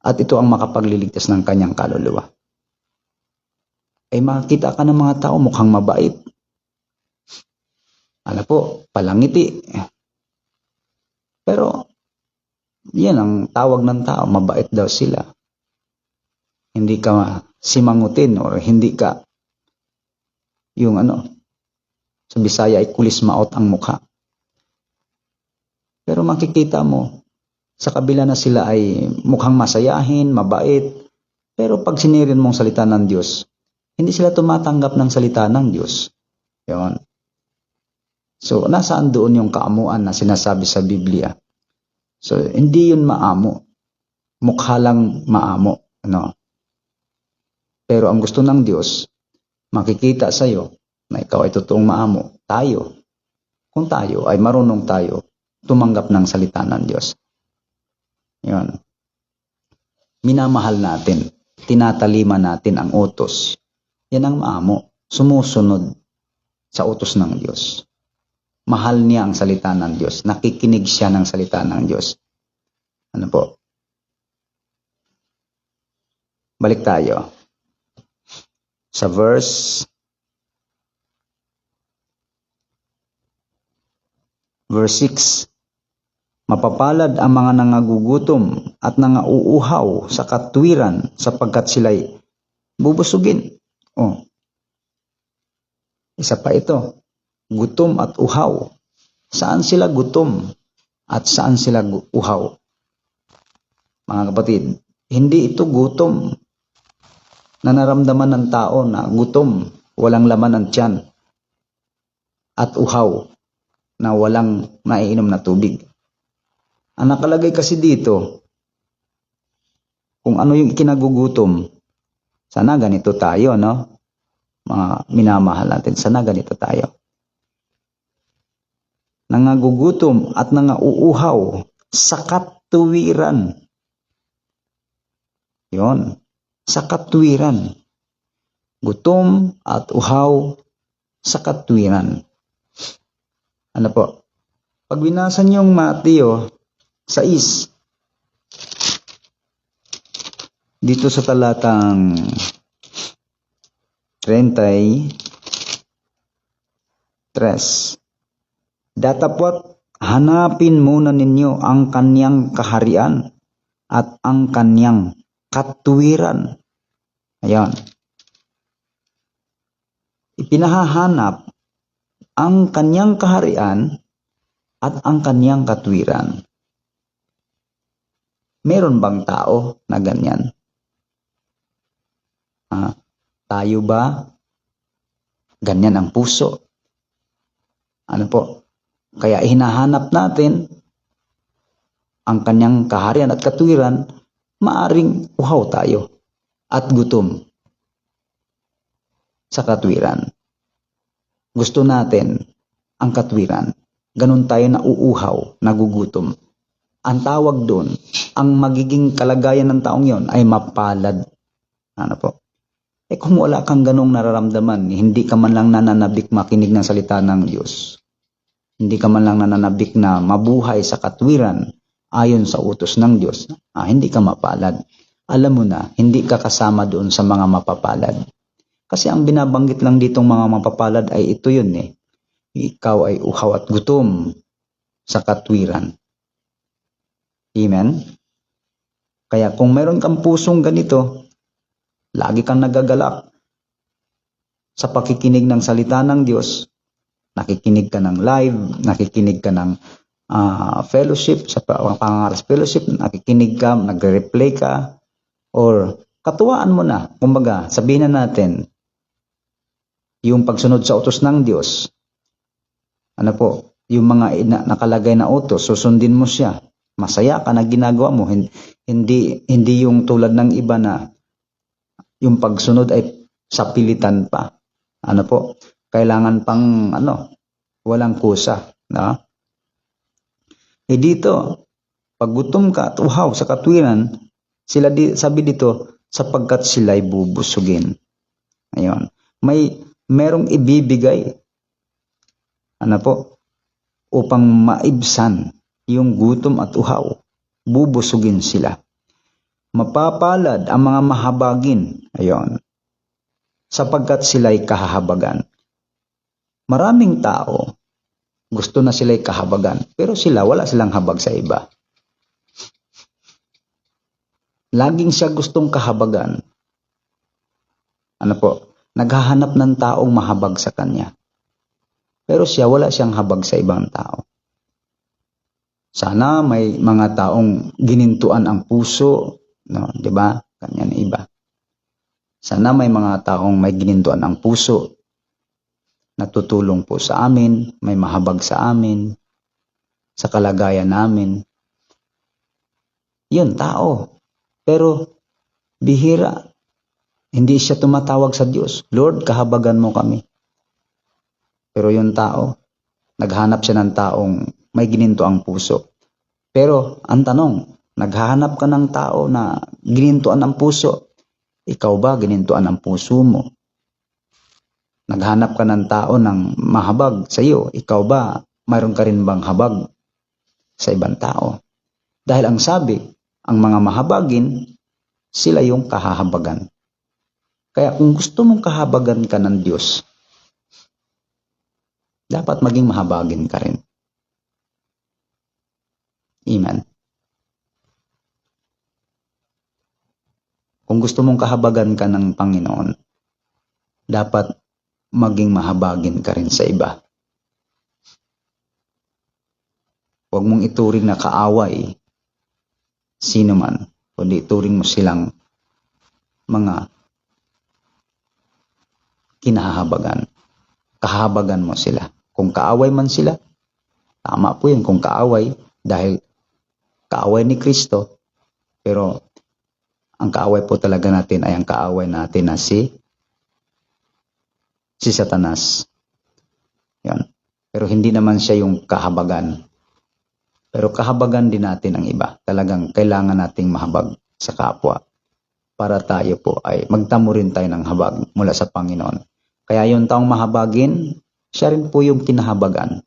at ito ang makapagliligtas ng kanyang kaluluwa. Makikita ka ng mga tao mukhang mabait. Palangiti. Pero, yan ang tawag ng tao, mabait daw sila. Hindi ka simangutin or hindi ka sa Bisaya ay kulis maot ang mukha. Pero makikita mo, sa kabila na sila ay mukhang masayahin, mabait, pero pag sinirin mong salita ng Diyos, hindi sila tumatanggap ng salita ng Diyos. Yun. So, nasaan doon yung kaamuan na sinasabi sa Biblia? So, hindi yun maamo. Mukha lang maamo. Pero ang gusto ng Diyos, makikita sa iyo na ikaw ay totoong maamo. Kung tayo ay marunong tayo tumanggap ng salita ng Diyos. Yun. Minamahal natin, tinatalima natin ang utos. Yan ang maamo, sumusunod sa utos ng Diyos. Mahal niya ang salita ng Diyos. Nakikinig siya ng salita ng Diyos. Balik tayo sa verse 6. Mapapalad ang mga nangagugutom at nangauuhaw sa katwiran sapagkat sila'y bubusugin. Isa pa ito, gutom at uhaw. Saan sila gutom at saan sila uhaw? Mga kapatid, hindi ito gutom na naramdaman ng tao na gutom, walang laman ang tiyan, at uhaw na walang maiinom na tubig. Ang nakalagay kasi dito, kung ano yung ikinagugutom, sana ganito tayo, no? Mga minamahal natin, sana ganito tayo. Nangagugutom at nangauuhaw sa katwiran. Yon, sa katwiran. Gutom at uhaw sa katwiran. Ano po? Pag binasa niyong Mateo 6, dito sa talatang 33, datapwat hanapin muna ninyo ang kanyang kaharian at ang kanyang katwiran. Ayan. Ipinahahanap ang kanyang kaharian at ang kanyang katwiran. Meron bang tao na ganyan? Tayo ba? Ganyan ang puso. Ano po? Kaya hinahanap natin ang kanyang kaharian at katwiran, maaring uhaw tayo at gutom sa katwiran. Gusto natin ang katwiran. Ganun tayo na uuhaw, nagugutom. Ang tawag doon, ang magiging kalagayan ng taong yon ay mapalad. Ano po? Kung wala kang ganong nararamdaman, hindi ka man lang nananabik makinig ng salita ng Diyos. Hindi ka man lang nananabik na mabuhay sa katwiran ayon sa utos ng Diyos. Hindi ka mapalad. Alam mo na, hindi ka kasama doon sa mga mapapalad. Kasi ang binabanggit lang ditong mga mapapalad ay ito yun eh. Ikaw ay uhaw at gutom sa katwiran. Amen? Kaya kung meron kang pusong ganito, lagi kang nagagalak sa pakikinig ng salita ng Diyos, nakikinig ka ng live, nakikinig ka ng fellowship, sa pangangaras fellowship, nakikinig ka, nagre-replay ka, or katuwaan mo na, kumbaga, sabihin na natin, yung pagsunod sa utos ng Diyos, ano po, yung mga nakalagay na utos, susundin mo siya, masaya ka na ginagawa mo, hindi yung tulad ng iba na yung pagsunod ay sa pilitan pa. Ano po, kailangan pang walang kusa. Na? Dito, pag gutom ka at uhaw sa katwiran, sabi dito, sapagkat sila'y bubusugin. Ayun. Merong ibibigay. Ano po? Upang maibsan yung gutom at uhaw. Bubusugin sila. Mapapalad ang mga mahabagin. Ayun. Sapagkat sila'y kahahabagan. Maraming tao, gusto na sila'y kahabagan, pero wala silang habag sa iba. Laging siya gustong kahabagan. Ano po? Naghahanap ng taong mahabag sa kanya. Pero wala siyang habag sa ibang tao. Sana may mga taong ginintuan ang puso, no, 'di ba? Kanyan iba. Sana may mga taong may ginintuan ang puso, natutulong po sa amin, may mahabag sa amin, sa kalagayan namin. Yun, tao. Pero, bihira. Hindi siya tumatawag sa Diyos. Lord, kahabagan mo kami. Pero yung tao, naghanap siya ng taong may gininto ang puso. Pero, ang tanong, naghahanap ka ng tao na ginintuan ang puso. Ikaw ba ginintuan ang puso mo? Naghanap ka ng tao ng mahabag sa iyo. Ikaw ba, mayroon ka rin bang habag sa ibang tao? Dahil ang sabi, ang mga mahabagin sila yung kahahabagan. Kaya kung gusto mong kahabagan ka ng Diyos, dapat maging mahabagin ka rin. Amen. Kung gusto mong kahabagan ka ng Panginoon, dapat maging mahabagin ka rin sa iba. Huwag mong ituring na kaaway sino man, kundi ituring mo silang mga kinahahabagan. Kahabagan mo sila. Kung kaaway man sila, tama po yun kung kaaway, dahil kaaway ni Kristo, pero ang kaaway po talaga natin ay ang kaaway natin na si Satanas. Yan. Pero hindi naman siya yung kahabagan. Pero kahabagan din natin ang iba. Talagang kailangan nating mahabag sa kapwa para tayo po ay magtamo rin tayo ng habag mula sa Panginoon. Kaya yung taong mahabagin, siya rin po yung kinahabagan.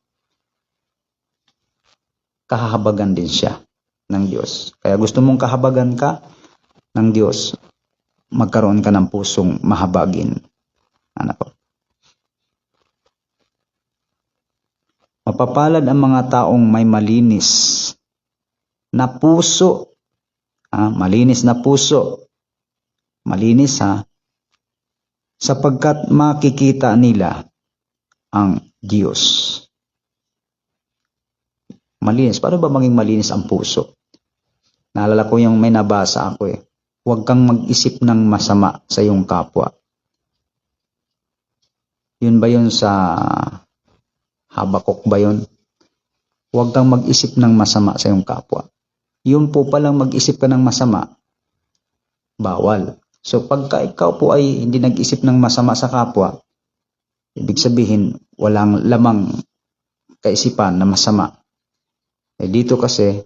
Kahahabagan din siya ng Diyos. Kaya gusto mong kahabagan ka ng Diyos, magkaroon ka ng pusong mahabagin. Ano po? Mapapalad ang mga taong may malinis na puso. Malinis na puso. Malinis sapagkat makikita nila ang Diyos. Malinis. Paano ba maging malinis ang puso? Naalala ko yung may nabasa ako Huwag kang mag-isip ng masama sa iyong kapwa. Yun ba yun sa Habakuk ba yun? Huwag kang mag-isip ng masama sa iyong kapwa. Yun po palang mag-isip ka ng masama, bawal. So pagka ikaw po ay hindi nag-isip ng masama sa kapwa, ibig sabihin walang lamang kaisipan na masama. Dito kasi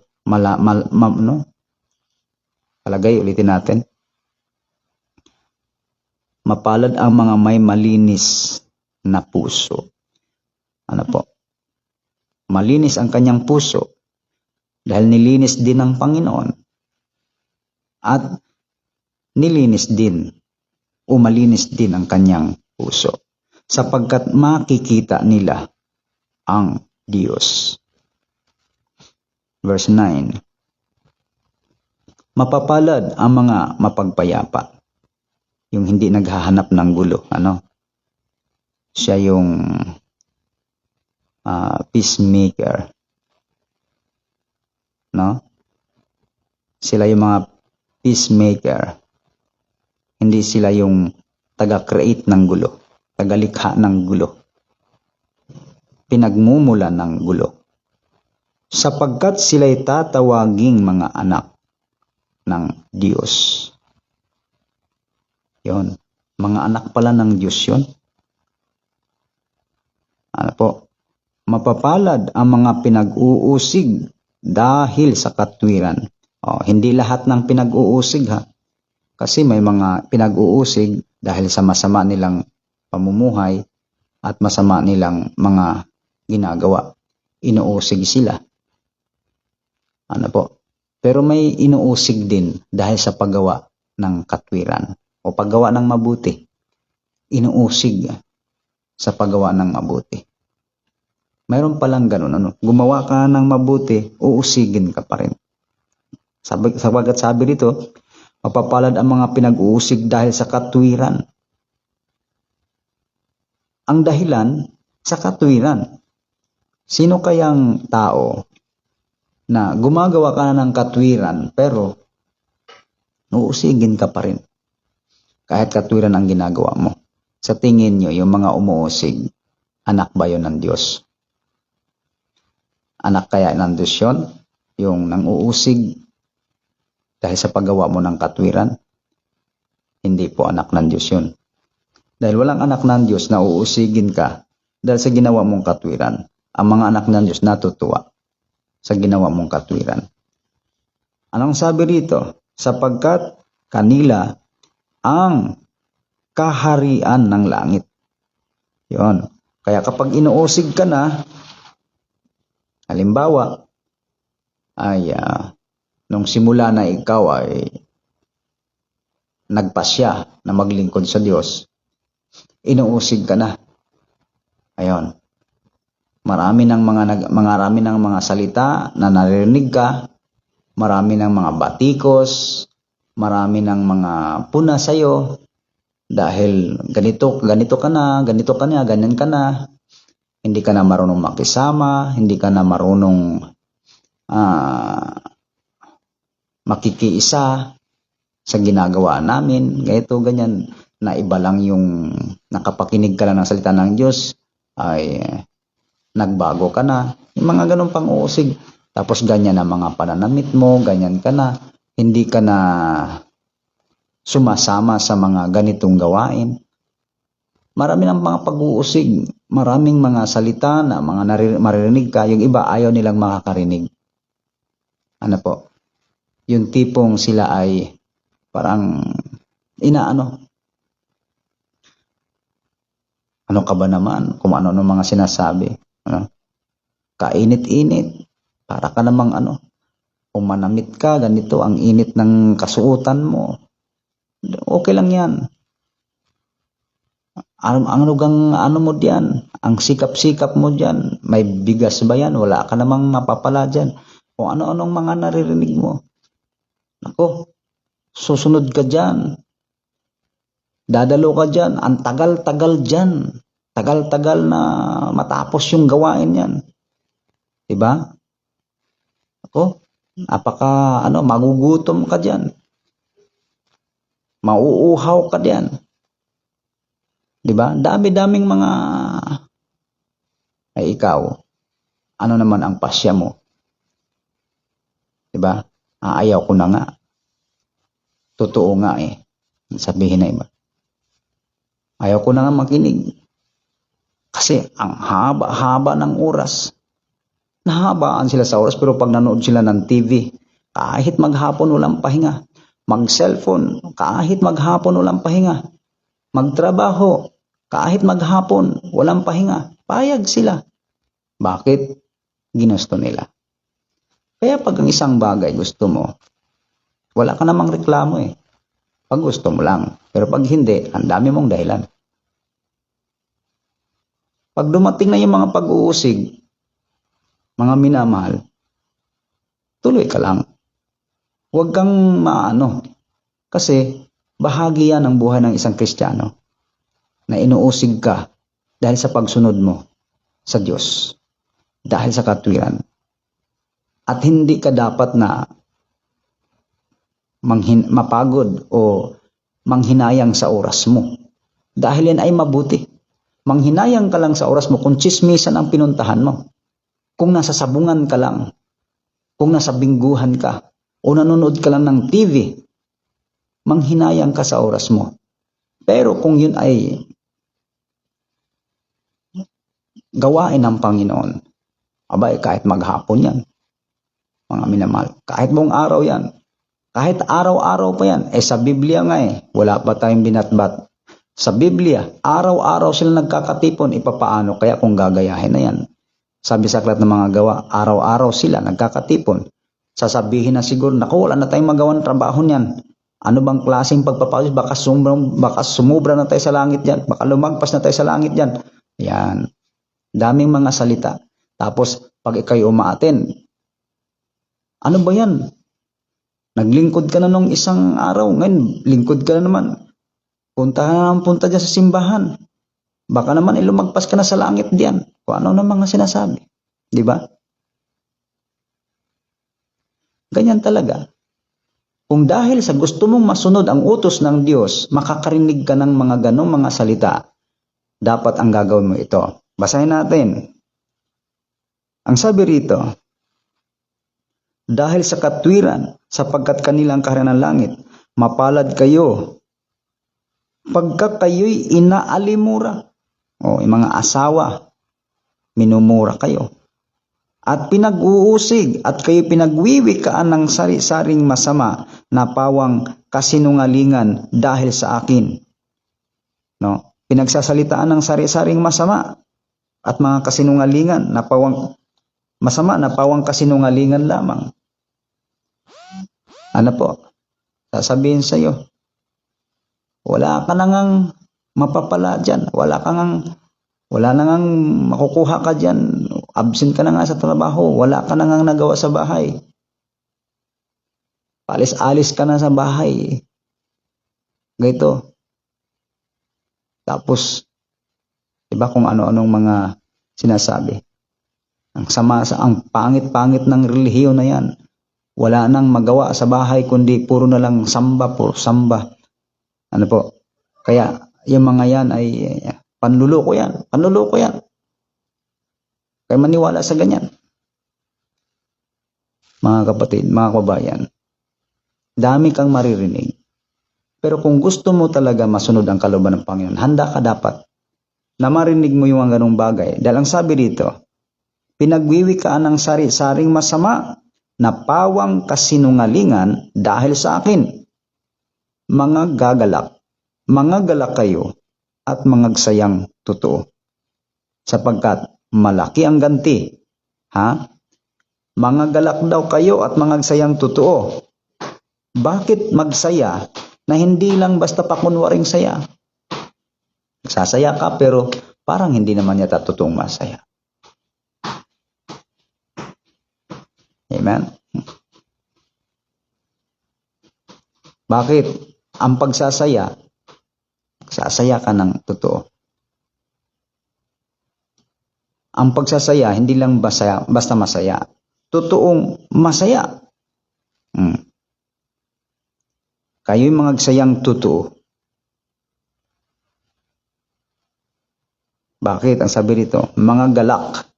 palagay, ulitin natin. Mapalad ang mga may malinis na puso. Ano po? Malinis ang kanyang puso dahil nilinis din ng Panginoon at nilinis din o malinis din ang kanyang puso sapagkat makikita nila ang Diyos. Verse 9. Mapapalad ang mga mapagpayapa, yung hindi naghahanap ng gulo. Siya yung peacemaker. Sila yung mga peacemaker. Hindi sila yung taga-create ng gulo, taga-likha ng gulo, pinagmumula ng gulo. Sapagkat sila'y tatawaging mga anak ng Diyos. Yun. Mga anak pala ng Diyos yun. Ano po? Mapapalad ang mga pinag-uusig dahil sa katwiran. Hindi lahat ng pinag-uusig Kasi may mga pinag-uusig dahil sa masama nilang pamumuhay at masama nilang mga ginagawa. Inuusig sila. Ano po? Pero may inuusig din dahil sa paggawa ng katwiran o paggawa ng mabuti. Inuusig sa paggawa ng mabuti. Mayroon palang ganun. Gumawa ka ng mabuti, uusigin ka pa rin. Sabagat sabi dito, mapapalad ang mga pinag-uusig dahil sa katwiran. Ang dahilan sa katwiran. Sino kayang tao na gumagawa ka na ng katwiran pero uusigin ka pa rin kahit katwiran ang ginagawa mo? Sa tingin nyo, yung mga umuusig, anak ba yun ng Diyos? Anak kaya ng Diyos yun? Yung nang-uusig dahil sa paggawa mo ng katwiran? Hindi po anak ng Diyos yun. Dahil walang anak ng Diyos na uusigin ka dahil sa ginawa mong katwiran. Ang mga anak ng Diyos natutuwa sa ginawa mong katwiran. Anong sabi rito? Sapagkat kanila ang kaharian ng langit. Yon. Kaya kapag inuusig ka na, halimbawa, nung simula na ikaw ay nagpasya na maglingkod sa Diyos, inuusig ka na. Ayon. Marami ng mga salita na naririnig ka, marami ng mga batikos, marami ng mga puna sa iyo dahil ganito ka na, ganyan ka na. Hindi ka na marunong makisama, hindi ka na marunong makikiisa sa ginagawa namin. Ganito, ganyan, na iba lang yung nakapakinig ka lang ng salita ng Diyos ay nagbago ka na. Yung mga ganun pang uusig. Tapos ganyan na mga pananamit mo, ganyan ka na. Hindi ka na sumasama sa mga ganitong gawain. Marami ng mga pag-uusig, maraming mga salita na mga maririnig ka, yung iba ayaw nilang makakarinig. Ano po? Yung tipong sila ay parang ano ka ba naman? Kung ano mga sinasabi. Ano? Kainit-init. Para ka namang kung manamit ka, ganito, ang init ng kasuotan mo. Okay lang yan. Ano mo diyan? Ang sikap-sikap mo diyan. May bigas ba yan? Wala ka namang mapapala diyan. Kung ano-anong mga naririnig mo. Nako, susunod ka diyan. Dadalo ka diyan. Ang tagal-tagal diyan. Tagal-tagal na matapos yung gawain yan. Diba? Ako, magugutom ka diyan. Mauuhaw ka diyan. Diba? Dami-daming mga ay ikaw. Ano naman ang pasya mo? Diba? Ayaw ko na nga. Totoo nga eh. Sabihin na iba. Ayaw ko na nga makinig. Kasi ang haba-haba ng oras. Nahabaan sila sa oras pero pag nanood sila ng TV, kahit maghapon walang pahinga. Mag-cellphone, kahit maghapon walang pahinga. Magtrabaho, kahit maghapon walang pahinga. Payag sila. Bakit? Ginusto nila. Kaya pag ang isang bagay gusto mo, wala ka namang reklamo eh. Pag gusto mo lang. Pero pag hindi, ang dami mong dahilan. Pag dumating na yung mga pag-uusig, mga minamahal, tuloy ka lang. Huwag kang kasi bahagi yan ng buhay ng isang Kristiyano na inuusig ka dahil sa pagsunod mo sa Diyos, dahil sa katwiran. At hindi ka dapat na mapagod o manghinayang sa oras mo. Dahil yan ay mabuti. Manghinayang ka lang sa oras mo kung tsismisan ang pinuntahan mo. Kung nasa sabungan ka lang, kung nasa bingguhan ka, o nanonood ka lang ng TV, manghinayang ka sa oras mo. Pero kung yun ay gawain ng Panginoon, abay kahit maghapon yan, mga minamahal, kahit buong araw yan, kahit araw-araw pa yan, sa Biblia nga wala pa tayong binatbat. Sa Biblia, araw-araw sila nagkakatipon, ipapaano kaya kung gagayahin na yan? Sabi sa aklat ng mga gawa, araw-araw sila nagkakatipon. Sasabihin na siguro, naku, wala na tayong magawang trabaho niyan. Ano bang klaseng pagpapawis? Baka sumubra na tayo sa langit yan. Baka lumagpas na tayo sa langit yan. Yan. Daming mga salita. Tapos, pag ikay umaaten, ano ba yan? Naglingkod ka na nung isang araw. Ngayon, lingkod ka na naman. Punta dyan sa simbahan. Baka naman lumagpas ka na sa langit diyan. Kung ano na mga sinasabi. Di ba? Ganyan talaga. Kung dahil sa gusto mong masunod ang utos ng Diyos, makakarinig ka ng mga ganong mga salita, dapat ang gagawin mo ito. Basahin natin. Ang sabi rito, dahil sa katwiran, sapagkat kanilang kaharian ng langit, mapalad kayo pagka kayo'y inaalimura. Yung mga asawa, minumura kayo. At pinag-uusig at kayo pinagwiwikaan ng sari-saring masama na pawang kasinungalingan dahil sa akin. Pinagsasalitaan ng sari-saring masama at mga kasinungalingan na pawang masama na pawang kasinungalingan lamang. Ano po? Sasabihin sa iyo, wala ka nang mapapala dyan. Wala na ngang makukuha ka dyan. Absent ka na nga sa trabaho. Wala ka na ngang nagawa sa bahay. Palis-alis ka na sa bahay. Ganito. Tapos, iba kung ano-anong mga sinasabi. Ang pangit-pangit ng relihiyon na yan. Wala nang magawa sa bahay kundi puro na lang samba, puro samba. Ano po? Kaya yung mga yan ay panluloko yan. Panluloko yan. Kaya maniwala sa ganyan. Mga kapatid, mga kabayan, dami kang maririnig. Pero kung gusto mo talaga masunod ang kalooban ng Panginoon, handa ka dapat na marinig mo yung ganung bagay. Dahil ang sabi dito, pinagwiwikaan ng sari-saring masama na pawang kasinungalingan dahil sa akin. Mga galak kayo at mangagsayang totoo. Sapagkat malaki ang ganti. Mga galak daw kayo at mangagsayang totoo. Bakit magsaya na hindi lang basta pakunwaring saya? Sasaya ka pero parang hindi naman yata totoong masaya. Amen? Bakit? Ang pagsasaya, sasaya ka ng totoo. Ang pagsasaya, hindi lang basta masaya. Totoong masaya. Kayo'y mangagsayang totoo. Bakit? Ang sabi rito, mga galak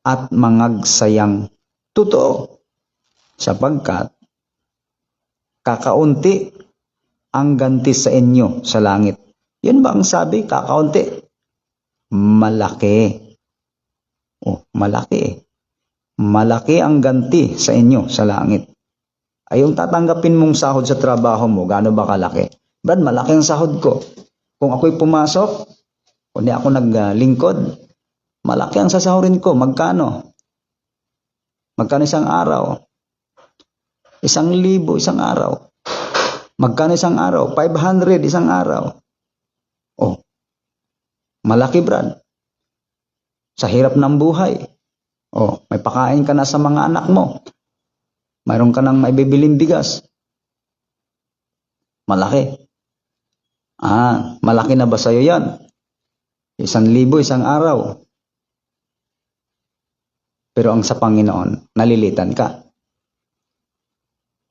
at mangagsayang totoo. Sapagkat kakaunti ang ganti sa inyo sa langit. Yun ba ang sabi? Kakaunti. Malaki. Malaki. Malaki ang ganti sa inyo sa langit. Ay yung tatanggapin mong sahod sa trabaho mo, gaano ba kalaki? Brad, malaki ang sahod ko. Kung ako'y pumasok, kundi ako naglingkod, malaki ang sasahurin ko. Magkano? Magkano isang araw? 1,000 isang araw. Magkano isang araw? 500 isang araw. Malaki, Brad. Sa hirap ng buhay. May pakain ka na sa mga anak mo. Mayroon ka nang maibibiling bigas. Malaki. Malaki na ba sa'yo yan? 1,000 isang araw. Pero ang sa Panginoon, nalilitan ka.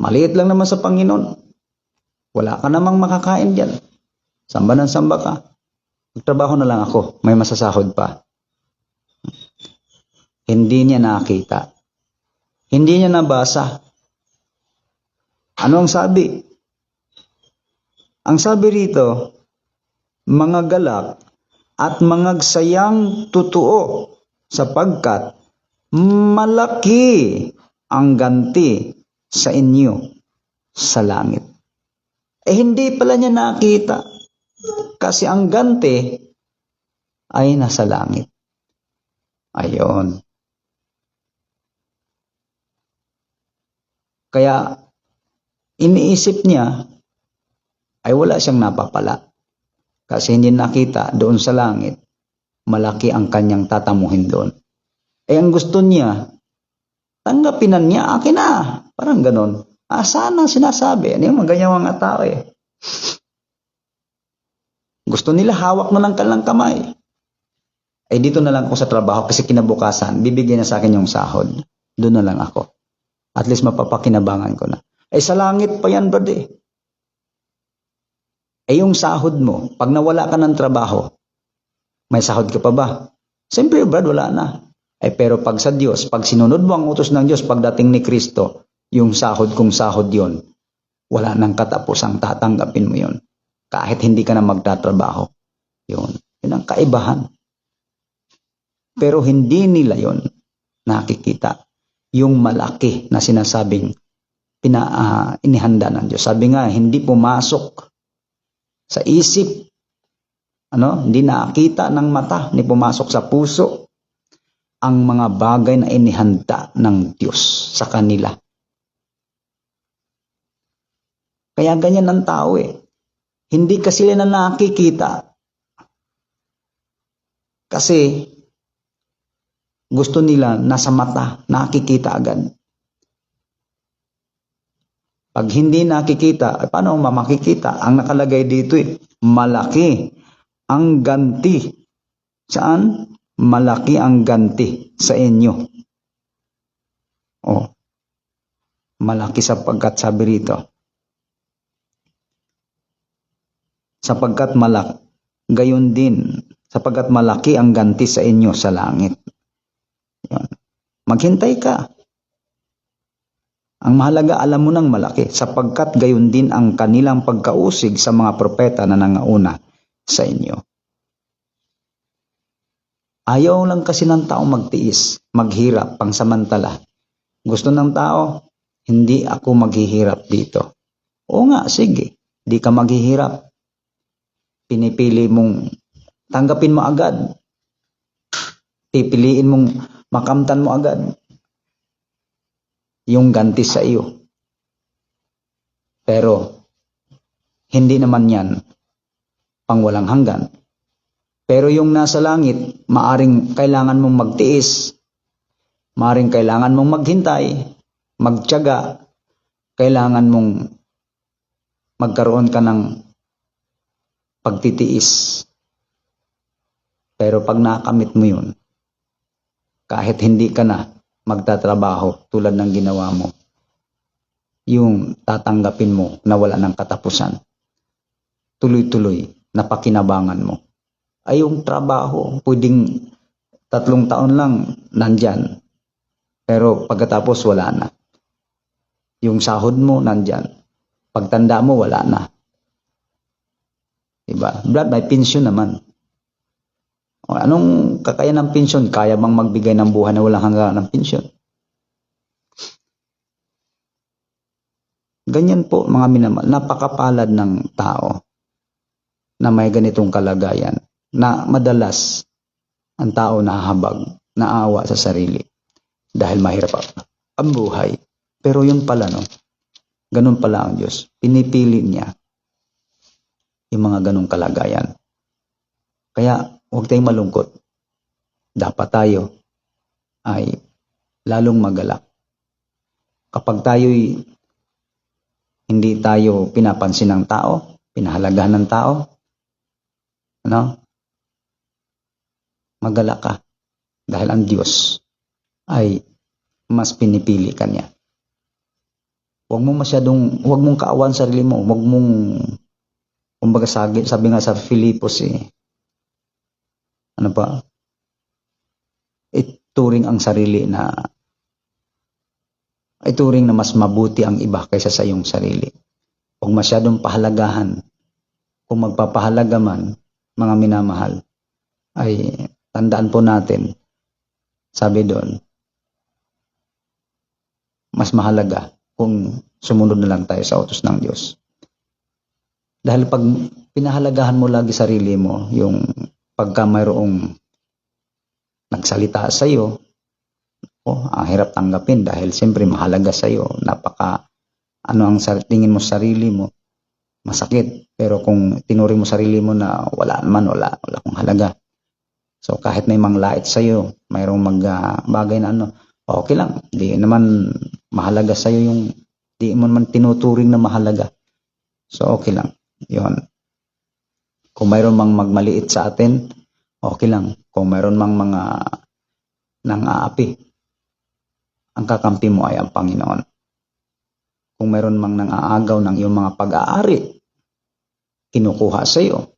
Maliit lang naman sa Panginoon. Wala ka namang makakain dyan. Samba ng samba ka. Magtrabaho na lang ako. May masasahod pa. Hindi niya nakita. Hindi niya nabasa. Ano ang sabi? Ang sabi rito, mga galak at mangagsayang totoo sapagkat malaki ang ganti sa inyo sa langit. Hindi pala niya nakita kasi ang ganti ay nasa langit. Ayon. Kaya iniisip niya ay wala siyang napapala. Kasi hindi nakita doon sa langit, malaki ang kanyang tatamuhin doon. Ang gusto niya, tanggapin na niya, akin na. Parang ganon. Sana sinasabi. Ano yung mga ganyan mga tao Gusto nila hawak mo ng kalang kamay. Dito na lang ako sa trabaho kasi kinabukasan, bibigyan na sa akin yung sahod. Doon na lang ako. At least mapapakinabangan ko na. Sa langit pa yan, brad yung sahod mo, pag nawala ka ng trabaho, may sahod ka pa ba? Siyempre, brad, wala na. Pero pag sa Diyos, pag sinunod mo ang utos ng Diyos, pagdating ni Kristo, yung sahod kung sahod yon, wala nang katapusang tatanggapin mo yon. Kahit hindi ka na magtatrabaho. Yun ang kaibahan. Pero hindi nila yon nakikita. Yung malaki na sinasabing inihanda ng Diyos. Sabi nga, hindi pumasok sa isip, hindi nakita ng mata, hindi pumasok sa puso ang mga bagay na inihanda ng Diyos sa kanila. Kaya ganyan ang tao Hindi kasi nila nakikita. Kasi gusto nila nasa mata, nakikita agad. Pag hindi nakikita, paano makikita? Ang nakalagay dito malaki ang ganti. Saan? Malaki ang ganti sa inyo. Oh, malaki sapagkat sabi rito. Sapagkat gayon din, sapagkat malaki ang ganti sa inyo sa langit. Yun. Maghintay ka. Ang mahalaga, alam mo nang malaki, sapagkat gayon din ang kanilang pagkausig sa mga propeta na nangauna sa inyo. Ayaw lang kasi ng tao magtiis, maghirap, pangsamantala. Gusto ng tao, hindi ako maghihirap dito. Oo nga, sige, di ka maghihirap. Pinipili mong tanggapin mo agad. Pipiliin mong makamtan mo agad yung ganti sa iyo. Pero hindi naman yan pang walang hanggan. Pero yung nasa langit, maaring kailangan mong magtiis, maaring kailangan mong maghintay, magtiyaga, kailangan mong magkaroon ka ng pagtitiis. Pero pag nakamit mo yun, kahit hindi ka na magtatrabaho tulad ng ginawa mo, yung tatanggapin mo na wala ng katapusan, tuloy-tuloy na pakinabangan mo. Ay yung trabaho, pwedeng 3 taon lang nandyan, pero pagkatapos wala na. Yung sahod mo nandyan, pagtanda mo wala na. Diba? Brad, may pensyon naman. O, anong kakaya ng pensyon? Kaya bang magbigay ng buhay na walang hanggan ng pensyon? Ganyan po mga minamahal, napakapalad ng tao na may ganitong kalagayan, na madalas ang tao nahahabag, naawa sa sarili dahil mahirap ang buhay. Pero yun pala, no? Ganun pala ang Diyos. Pinipili niya yung mga ganong kalagayan. Kaya huwag tayong malungkot. Dapat tayo ay lalong magalak. Kapag tayo'y hindi tayo pinapansin ng tao, pinahalagahan ng tao, magalak ka. Dahil ang Diyos ay mas pinipili ka niya. Huwag mong kaawan sarili mo. Huwag mong, kumbaga sabi nga sa Filipos ituring ang sarili na, ituring na mas mabuti ang iba kaysa sa iyong sarili. Huwag masyadong pahalagahan. Kung magpapahalaga man, mga minamahal, ay tandaan po natin, sabi doon, mas mahalaga kung sumunod na lang tayo sa utos ng Diyos. Dahil pag pinahalagahan mo lagi sarili mo, yung pagka mayroong nagsalita sa iyo, ang hirap tanggapin dahil siyempre mahalaga sa iyo. Ang tingin mo sa sarili mo, masakit. Pero kung tinuring mo sarili mo na wala akong halaga. So kahit may manglait sa iyo, mayroong bagay na okay lang. Di naman mahalaga sa iyo yung di mo naman tinuturing na mahalaga. So okay lang. Yun. Kung mayroon mang magmaliit sa atin, okay lang. Kung mayroon mang mga nang-aapi, ang kakampi mo ay ang Panginoon. Kung mayroon mang nang-aagaw ng iyong mga pag-aari, kinukuha sa iyo,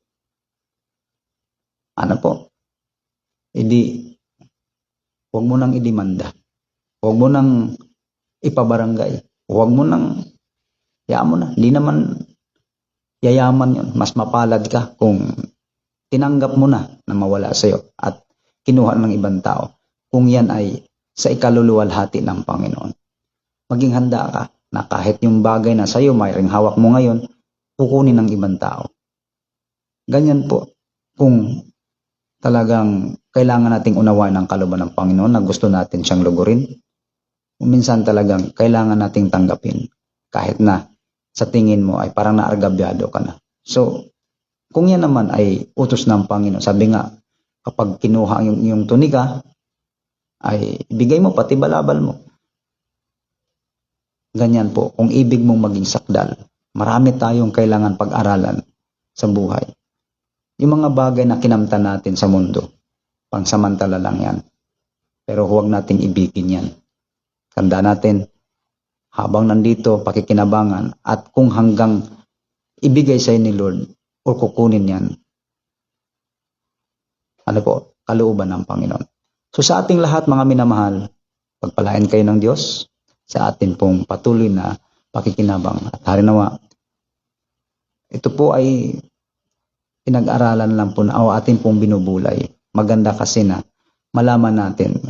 huwag mo nang idemanda. Huwag mo nang ipabarangay. Huwag mo nang, mo na. Hindi naman yayaman yun. Mas mapalad ka kung tinanggap mo na mawala sa iyo at kinuha ng ibang tao. Kung yan ay sa ikaluluwalhati ng Panginoon. Maging handa ka na kahit yung bagay na sa iyo mayroong hawak mo ngayon, kukunin ng ibang tao. Ganyan po. Kung talagang kailangan nating unawain ang kalooban ng Panginoon na gusto natin siyang lugurin, minsan talagang kailangan nating tanggapin kahit na sa tingin mo ay parang naargabyado ka na. So, kung yan naman ay utos ng Panginoon, sabi nga, kapag kinuha yung tunika, ay ibigay mo pati balabal mo. Ganyan po, kung ibig mong maging sakdal, marami tayong kailangan pag-aralan sa buhay. Yung mga bagay na kinamtan natin sa mundo, pangsamantala lang yan. Pero huwag nating ibigin yan. Tanda natin, habang nandito, pakikinabangan, at kung hanggang ibigay sa'yo ni Lord, o kukunin yan, ano po, kalooban ng Panginoon. So sa ating lahat, mga minamahal, pagpalain kayo ng Diyos sa atin pong patuloy na pakikinabang. At harinawa, ito po ay pinag-aralan lang po na o atin pong binubulay. Maganda kasi na malaman natin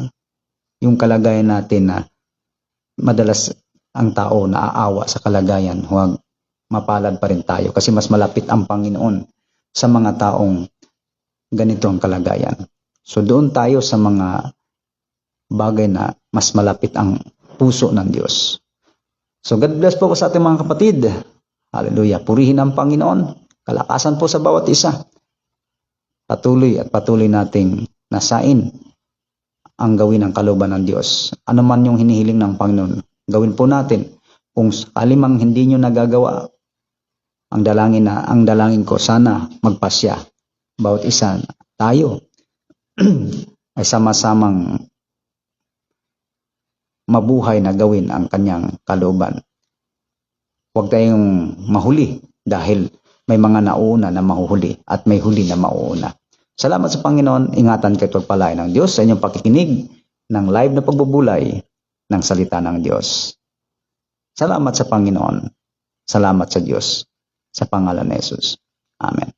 yung kalagayan natin na madalas ang tao naaawa sa kalagayan. Huwag mapalad pa rin tayo kasi mas malapit ang Panginoon sa mga taong ganito ang kalagayan. So doon tayo sa mga bagay na mas malapit ang puso ng Diyos. So God bless po sa ating mga kapatid. Hallelujah. Purihin ang Panginoon. Kalakasan po sa bawat isa. Patuloy at patuloy nating nasain ang gawin ng kalooban ng Diyos. Ano man yung hinihiling ng Panginoon, gawin po natin. Kung kalimang hindi nyo nagagawa, ang dalangin ko, sana magpasya. Bawat isa tayo ay sama-samang mabuhay na gawin ang kanyang kalooban. Huwag tayong mahuli dahil may mga nauna na mahuhuli at may huli na mauuna. Salamat sa Panginoon. Ingatan kayo at pagpalain ng Diyos sa inyong pakikinig ng live na pagbubulay ng salita ng Diyos. Salamat sa Panginoon. Salamat sa Diyos. Sa pangalan ni Jesus. Amen.